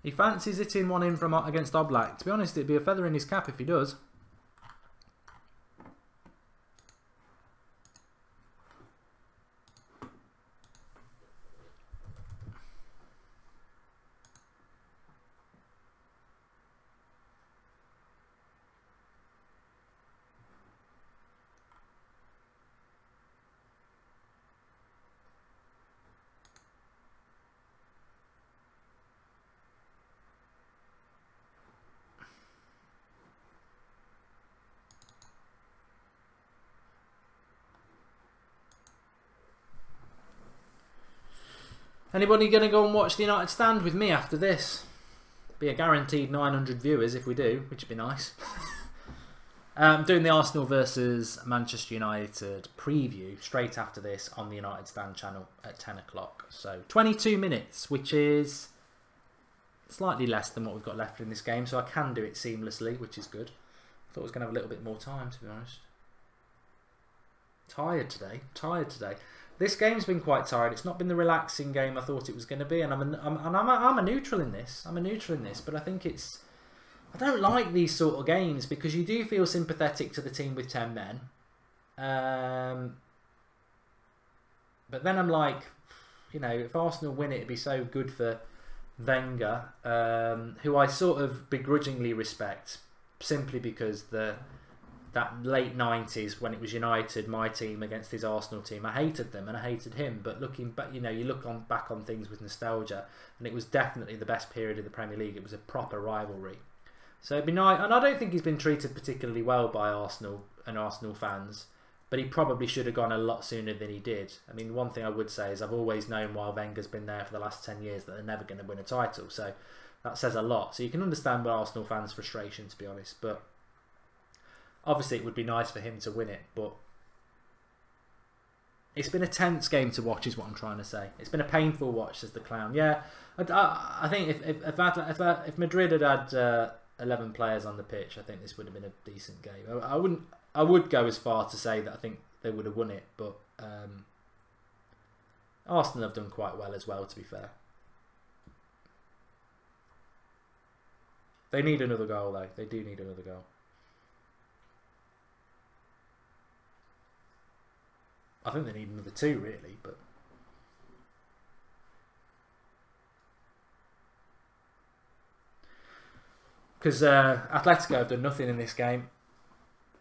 He fancies hitting one in from against Oblak. To be honest, it'd be a feather in his cap if he does. Anybody going to go and watch the United stand with me after this? Be a guaranteed 900 viewers if we do, which would be nice. I'm doing the Arsenal versus Manchester United preview straight after this on the United stand channel at 10 o'clock. So 22 minutes, which is slightly less than what we've got left in this game. So I can do it seamlessly, which is good. Thought I was going to have a little bit more time, to be honest. Tired today. This game's been quite tired. It's not been the relaxing game I thought it was going to be, and I'm a neutral in this. But I think it's... I don't like these sort of games because you do feel sympathetic to the team with 10 men. But then I'm like, you know, if Arsenal win it, it'd be so good for Wenger, who I sort of begrudgingly respect, simply because that late 90s when it was United, my team against his Arsenal team, I hated them and I hated him. But looking back, you know, you look back on things with nostalgia, and it was definitely the best period of the Premier League. It was a proper rivalry. So it'd be nice, and I don't think he's been treated particularly well by Arsenal and Arsenal fans, but he probably should have gone a lot sooner than he did. I mean, one thing I would say is I've always known while Wenger's been there for the last 10 years that they're never going to win a title. So that says a lot. So you can understand Arsenal fans' frustration, to be honest, but obviously it would be nice for him to win it, but it's been a tense game to watch is what I'm trying to say. It's been a painful watch, says the clown. Yeah, I think if Madrid had had 11 players on the pitch, I think this would have been a decent game. I would go as far to say that I think they would have won it, but Arsenal have done quite well as well, to be fair. They need another goal though. They do need another goal. I think they need another 2 really, but because Atletico have done nothing in this game.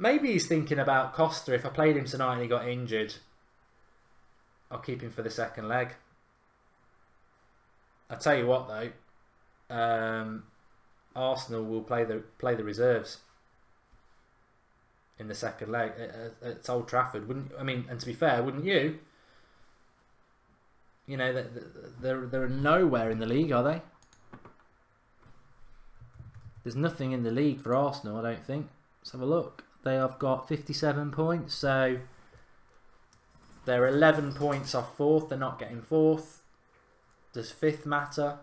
Maybe he's thinking about Costa. If I played him tonight and he got injured, I'll keep him for the second leg. I'll tell you what though, Arsenal will play the reserves in the second leg at Old Trafford, wouldn't I mean? And to be fair, wouldn't you? You know, they're nowhere in the league, are they? There's nothing in the league for Arsenal, I don't think. Let's have a look. They have got 57 points, so they're 11 points off 4th. They're not getting 4th. Does 5th matter?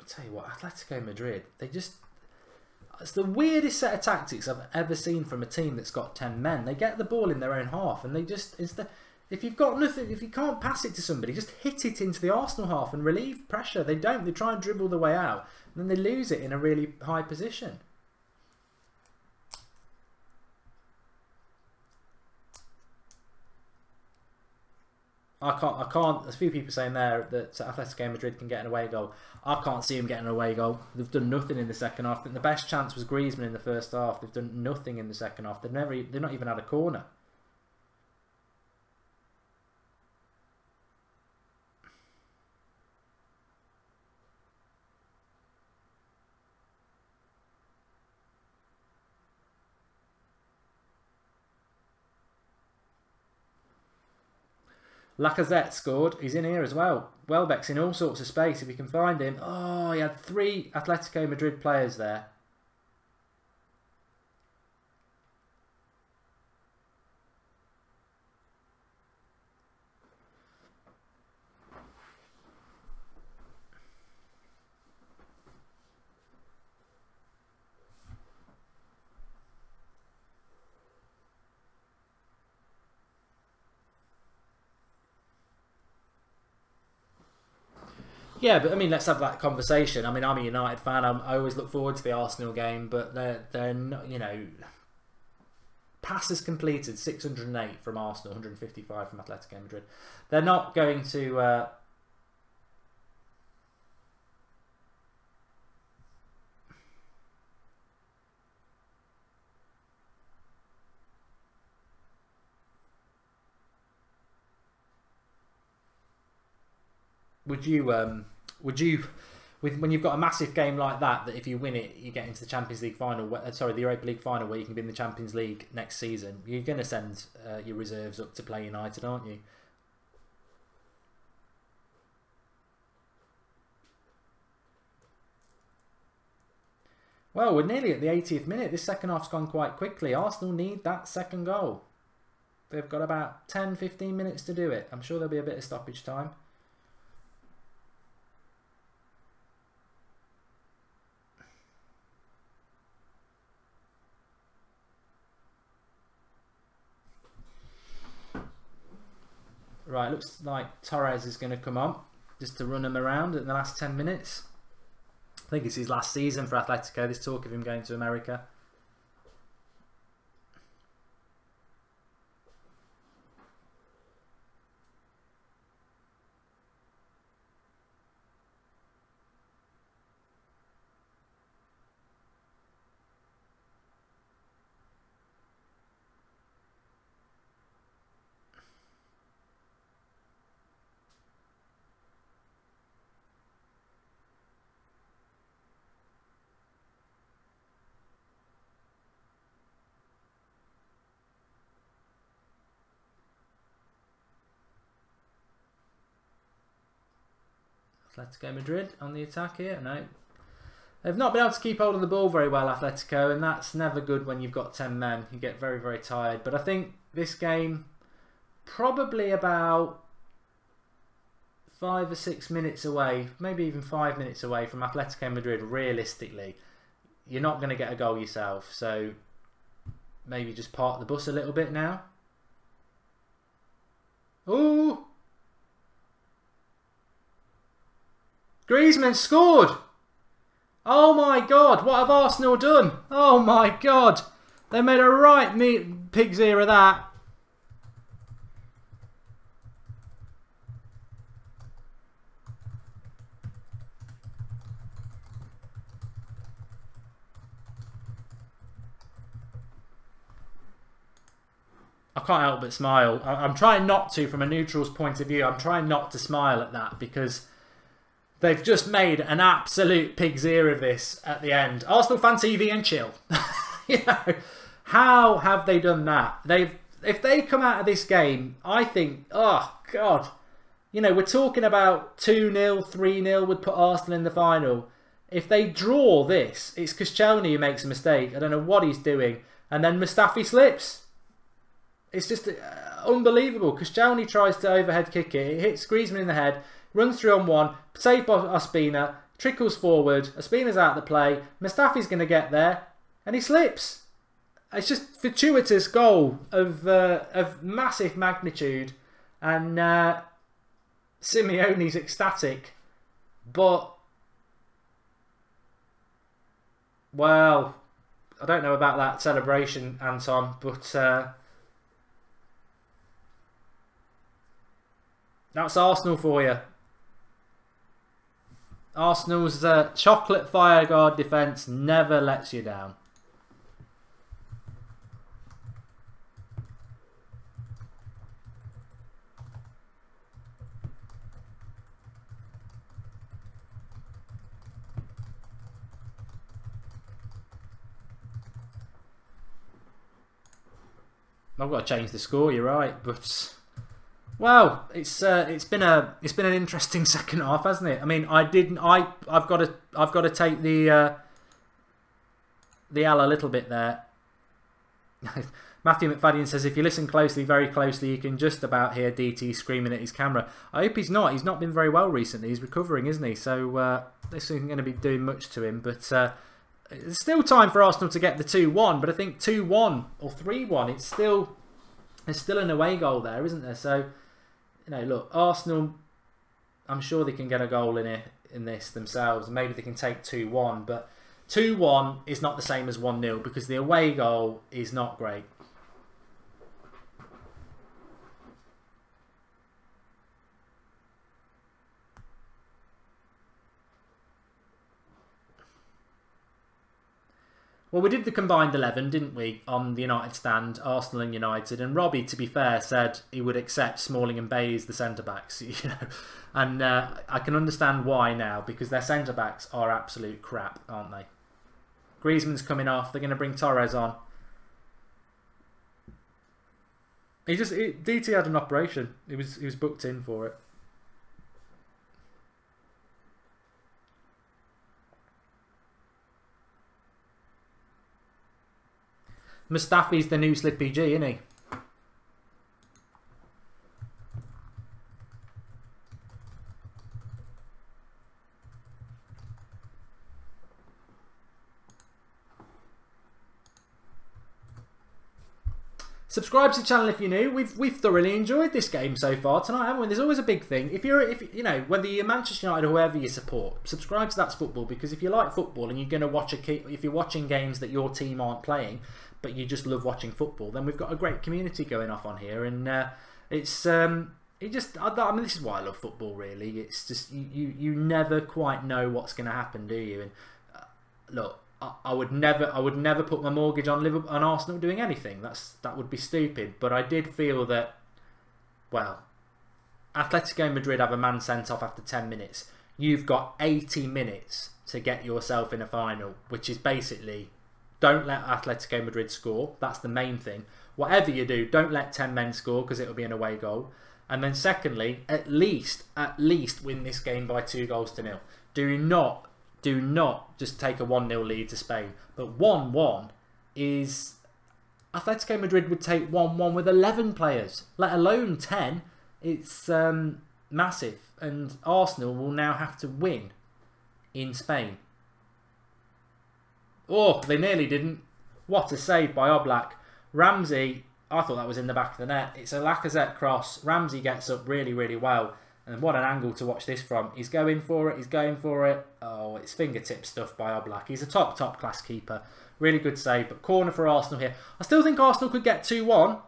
tell you what, Atletico Madrid, it's the weirdest set of tactics I've ever seen from a team that's got 10 men. They get the ball in their own half and they just, if you've got nothing, if you can't pass it to somebody, just hit it into the Arsenal half and relieve pressure. They don't. They try and dribble the way out and then they lose it in a really high position. I can't. There's a few people saying there that Atletico Madrid can get an away goal. I can't see them getting an away goal. They've done nothing in the second half. I think the best chance was Griezmann in the first half. They've done nothing in the second half. They've not even had a corner. Lacazette scored. He's in here as well. Welbeck's in all sorts of space if you can find him. Oh, he had 3 Atletico Madrid players there. Yeah, but I mean, let's have that conversation. I mean, I'm a United fan. I always look forward to the Arsenal game, but they're not, you know, passes completed 608 from Arsenal, 155 from Atletico Madrid. They're not going to. Would you, when you've got a massive game like that, that if you win it, you get into the Champions League final, sorry, the Europa League final, where you can be in the Champions League next season, you're going to send your reserves up to play United, aren't you? Well, we're nearly at the 80th minute. This second half's gone quite quickly. Arsenal need that second goal. They've got about 10-15 minutes to do it. I'm sure there'll be a bit of stoppage time. Right, looks like Torres is going to come on just to run him around in the last 10 minutes. I think it's his last season for Atletico. There's talk of him going to America. Atletico Madrid on the attack here. No, they've not been able to keep hold of the ball very well, Atletico, and that's never good when you've got 10 men. You get very, very tired. But I think this game, probably about 5 or 6 minutes away, maybe even 5 minutes away from Atletico Madrid, realistically. You're not going to get a goal yourself, so maybe just park the bus a little bit now. Ooh! Griezmann scored! Oh my God, what have Arsenal done? Oh my God, they made a right pig's ear of that. I can't help but smile. I'm trying not to, from a neutral's point of view, I'm trying not to smile at that because they've just made an absolute pig's ear of this at the end. Arsenal Fan TV and chill. You know, how have they done that? If they come out of this game, I think, oh God, you know, we're talking about 2-0, 3-0 would put Arsenal in the final. If they draw this, it's Koscielny who makes a mistake. I don't know what he's doing, and then Mustafi slips. It's just unbelievable. Koscielny tries to overhead kick it. It hits Griezmann in the head. Runs through on one, saved by Ospina, trickles forward, Ospina's out of the play, Mustafi's going to get there, and he slips. It's just fortuitous goal of massive magnitude, and Simeone's ecstatic, but well, I don't know about that celebration, Anton, but that's Arsenal for you. Arsenal's chocolate fireguard defence never lets you down. I've got to change the score. You're right, but well, it's been an interesting second half, hasn't it? I mean, I've got to take the L a little bit there. Matthew McFadden says if you listen closely, very closely, you can just about hear DT screaming at his camera. I hope he's not. He's not been very well recently. He's recovering, isn't he? So this isn't going to be doing much to him, but. There's still time for Arsenal to get the 2-1, but I think 2-1 or 3-1, there's still an away goal there, isn't there? So, you know, look, Arsenal, I'm sure they can get a goal in this themselves. Maybe they can take 2-1, but 2-1 is not the same as 1-0 because the away goal is not great. Well, we did the combined 11, didn't we, on the United stand, Arsenal and United. And Robbie, to be fair, said he would accept Smalling and Bailey as the centre-backs. You know, and I can understand why now, because their centre-backs are absolute crap, aren't they? Griezmann's coming off. They're going to bring Torres on. DT had an operation. He was booked in for it. Mustafi's the new Slippy G, isn't he? Subscribe to the channel if you're new. We've thoroughly enjoyed this game so far tonight, haven't we? There's always a big thing. If you know, whether you're Manchester United or whoever you support, subscribe to That's Football, because if you like football and you're going to watch if you're watching games that your team aren't playing, but you just love watching football, then we've got a great community going off on here, and it's I mean, this is why I love football. Really, it's just you never quite know what's going to happen, do you? And look, I would never put my mortgage on Liverpool and Arsenal doing anything. That would be stupid. But I did feel that, well, Atletico Madrid have a man sent off after 10 minutes. You've got 80 minutes to get yourself in a final, which is basically, don't let Atletico Madrid score. That's the main thing. Whatever you do, don't let 10 men score, because it'll be an away goal. And then secondly, at least win this game by 2-0. Do not just take a 1-0 lead to Spain. But 1-1 is... Atletico Madrid would take 1-1 with 11 players, let alone 10. It's massive. And Arsenal will now have to win in Spain. Oh, they nearly didn't. What a save by Oblak. Ramsey, I thought that was in the back of the net. It's a Lacazette cross. Ramsey gets up really, really well. And what an angle to watch this from. He's going for it. He's going for it. Oh, it's fingertip stuff by Oblak. He's a top class keeper. Really good save. But corner for Arsenal here. I still think Arsenal could get 2-1.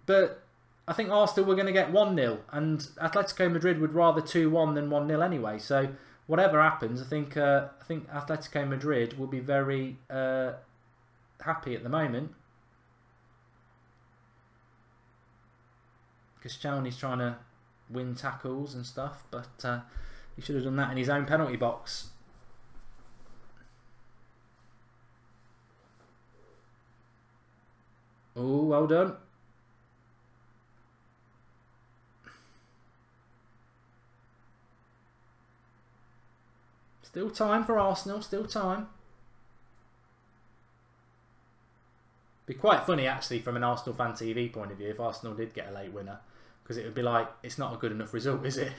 But I think Arsenal were going to get 1-0. And Atletico Madrid would rather 2-1 than 1-0 anyway. So whatever happens, I think Atletico Madrid will be very happy at the moment. Because Chelney's trying to win tackles and stuff, but he should have done that in his own penalty box. Oh, well done. Still time for Arsenal, still time. Be quite funny actually from an Arsenal fan TV point of view if Arsenal did get a late winner. Because it would be like, it's not a good enough result, is it?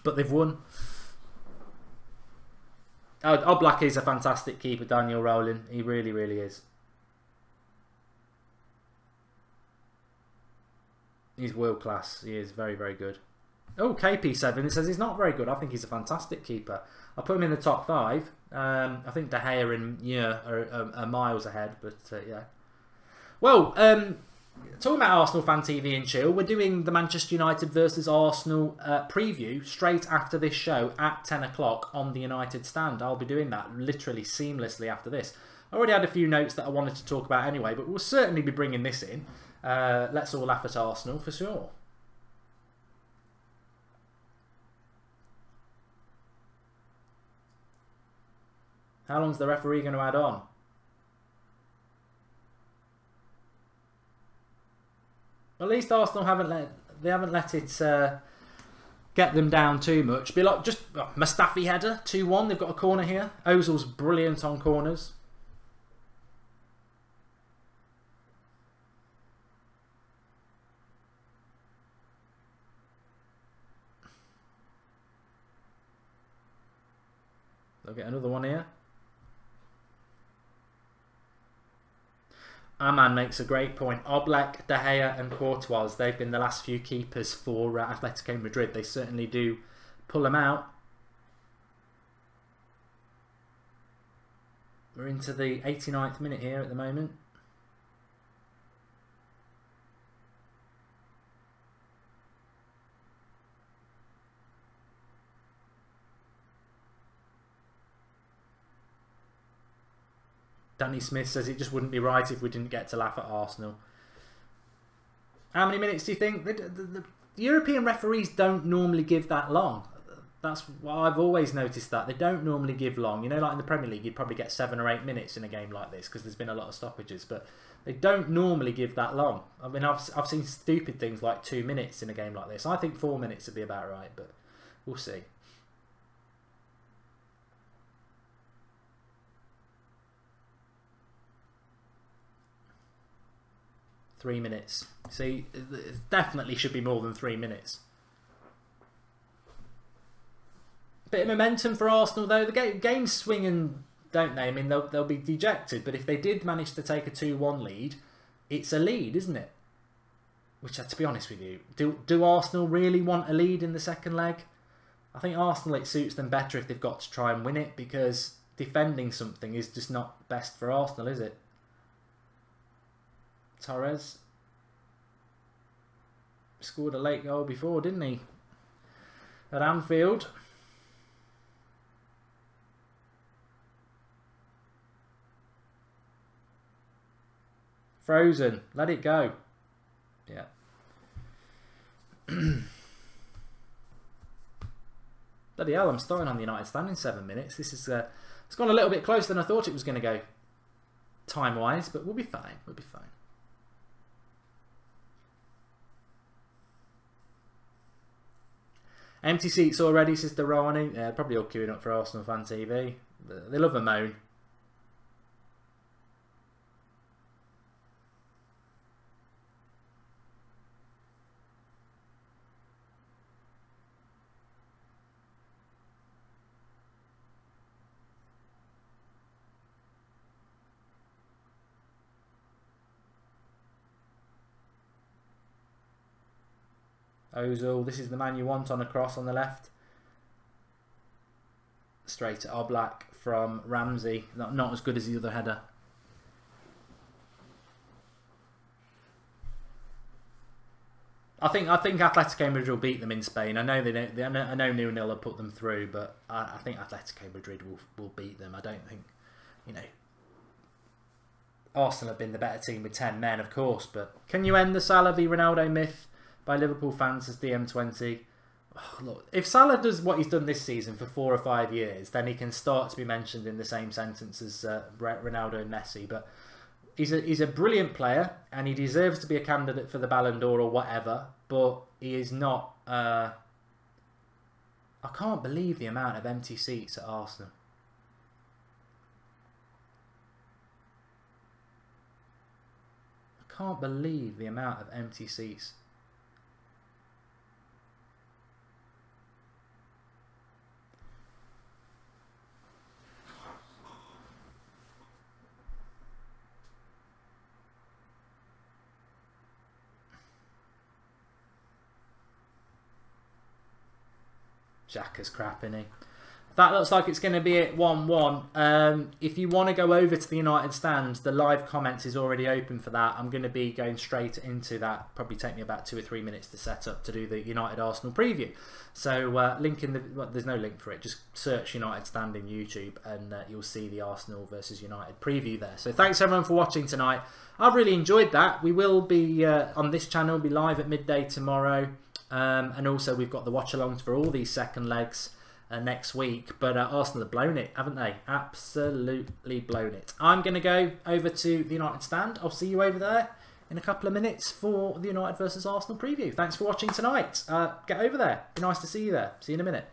But they've won. Oblak is a fantastic keeper, Daniel Rowland. He really, really is. He's world class. He is very, very good. Oh, KP7, it says he's not very good. I think he's a fantastic keeper. I put him in the top 5. I think De Gea and are miles ahead, but yeah. Well, talking about Arsenal Fan TV and Chill, we're doing the Manchester United versus Arsenal preview straight after this show at 10 o'clock on the United stand. I'll be doing that literally seamlessly after this. I already had a few notes that I wanted to talk about anyway, but we'll certainly be bringing this in. Let's all laugh at Arsenal for sure. How long's the referee going to add on? At least Arsenal haven't let it get them down too much. Be like just Mustafi header 2-1. They've got a corner here. Ozil's brilliant on corners. They'll get another one here. Aman makes a great point. Oblak, De Gea and Courtois, they've been the last few keepers for Atletico Madrid. They certainly do pull them out. We're into the 89th minute here at the moment. Danny Smith says it just wouldn't be right if we didn't get to laugh at Arsenal. How many minutes do you think? The European referees don't normally give that long. That's what I've always noticed, that they don't normally give long. You know, like in the Premier League, you'd probably get 7 or 8 minutes in a game like this because there's been a lot of stoppages. But they don't normally give that long. I mean, I've seen stupid things like 2 minutes in a game like this. I think 4 minutes would be about right, but we'll see. Three minutes. See, it definitely should be more than 3 minutes. Bit of momentum for Arsenal though. The game's swinging, don't they? I mean, they'll be dejected, but if they did manage to take a 2-1 lead, it's a lead, isn't it? Which, to be honest with you, do Arsenal really want a lead in the second leg? I think Arsenal, it suits them better if they've got to try and win it, because defending something is just not best for Arsenal, is it? Torres scored a late goal before, didn't he? At Anfield. Frozen. Let it go. Yeah. Bloody hell, I'm starting on the United stand in 7 minutes. This is it's gone a little bit closer than I thought it was going to go time-wise, but we'll be fine. We'll be fine. Empty seats already, says Durrani. Yeah, probably all queuing up for Arsenal Fan TV. They love a moan. Ozil, this is the man you want on a cross on the left. Straight to Oblak from Ramsey. Not as good as the other header. I think Atletico Madrid will beat them in Spain. I know they don't. I know 0-0 will put them through, but I think Atletico Madrid will beat them. I don't think, you know. Arsenal have been the better team with 10 men, of course, but can you end the Salah v Ronaldo myth? By Liverpool fans as DM20. Oh, look, if Salah does what he's done this season for 4 or 5 years, then he can start to be mentioned in the same sentence as Ronaldo and Messi. But he's a brilliant player, and he deserves to be a candidate for the Ballon d'Or or whatever. But he is not. I can't believe the amount of empty seats at Arsenal. I can't believe the amount of empty seats. Xhaka's crap, isn't he? That looks like it's going to be at 1-1. If you want to go over to the United stand, the live comments is already open for that. I'm going to be going straight into that. Probably take me about 2 or 3 minutes to set up to do the United Arsenal preview. So link in the well, there's no link for it. Just search United stand in YouTube and you'll see the Arsenal versus United preview there. So thanks everyone for watching tonight. I've really enjoyed that. We will be on this channel, be live at midday tomorrow, and also we've got the watch-alongs for all these second legs next week. But Arsenal have blown it, haven't they? Absolutely blown it. I'm going to go over to the United stand. I'll see you over there in a couple of minutes for the United versus Arsenal preview. Thanks for watching tonight. Get over there. Be nice to see you there. See you in a minute.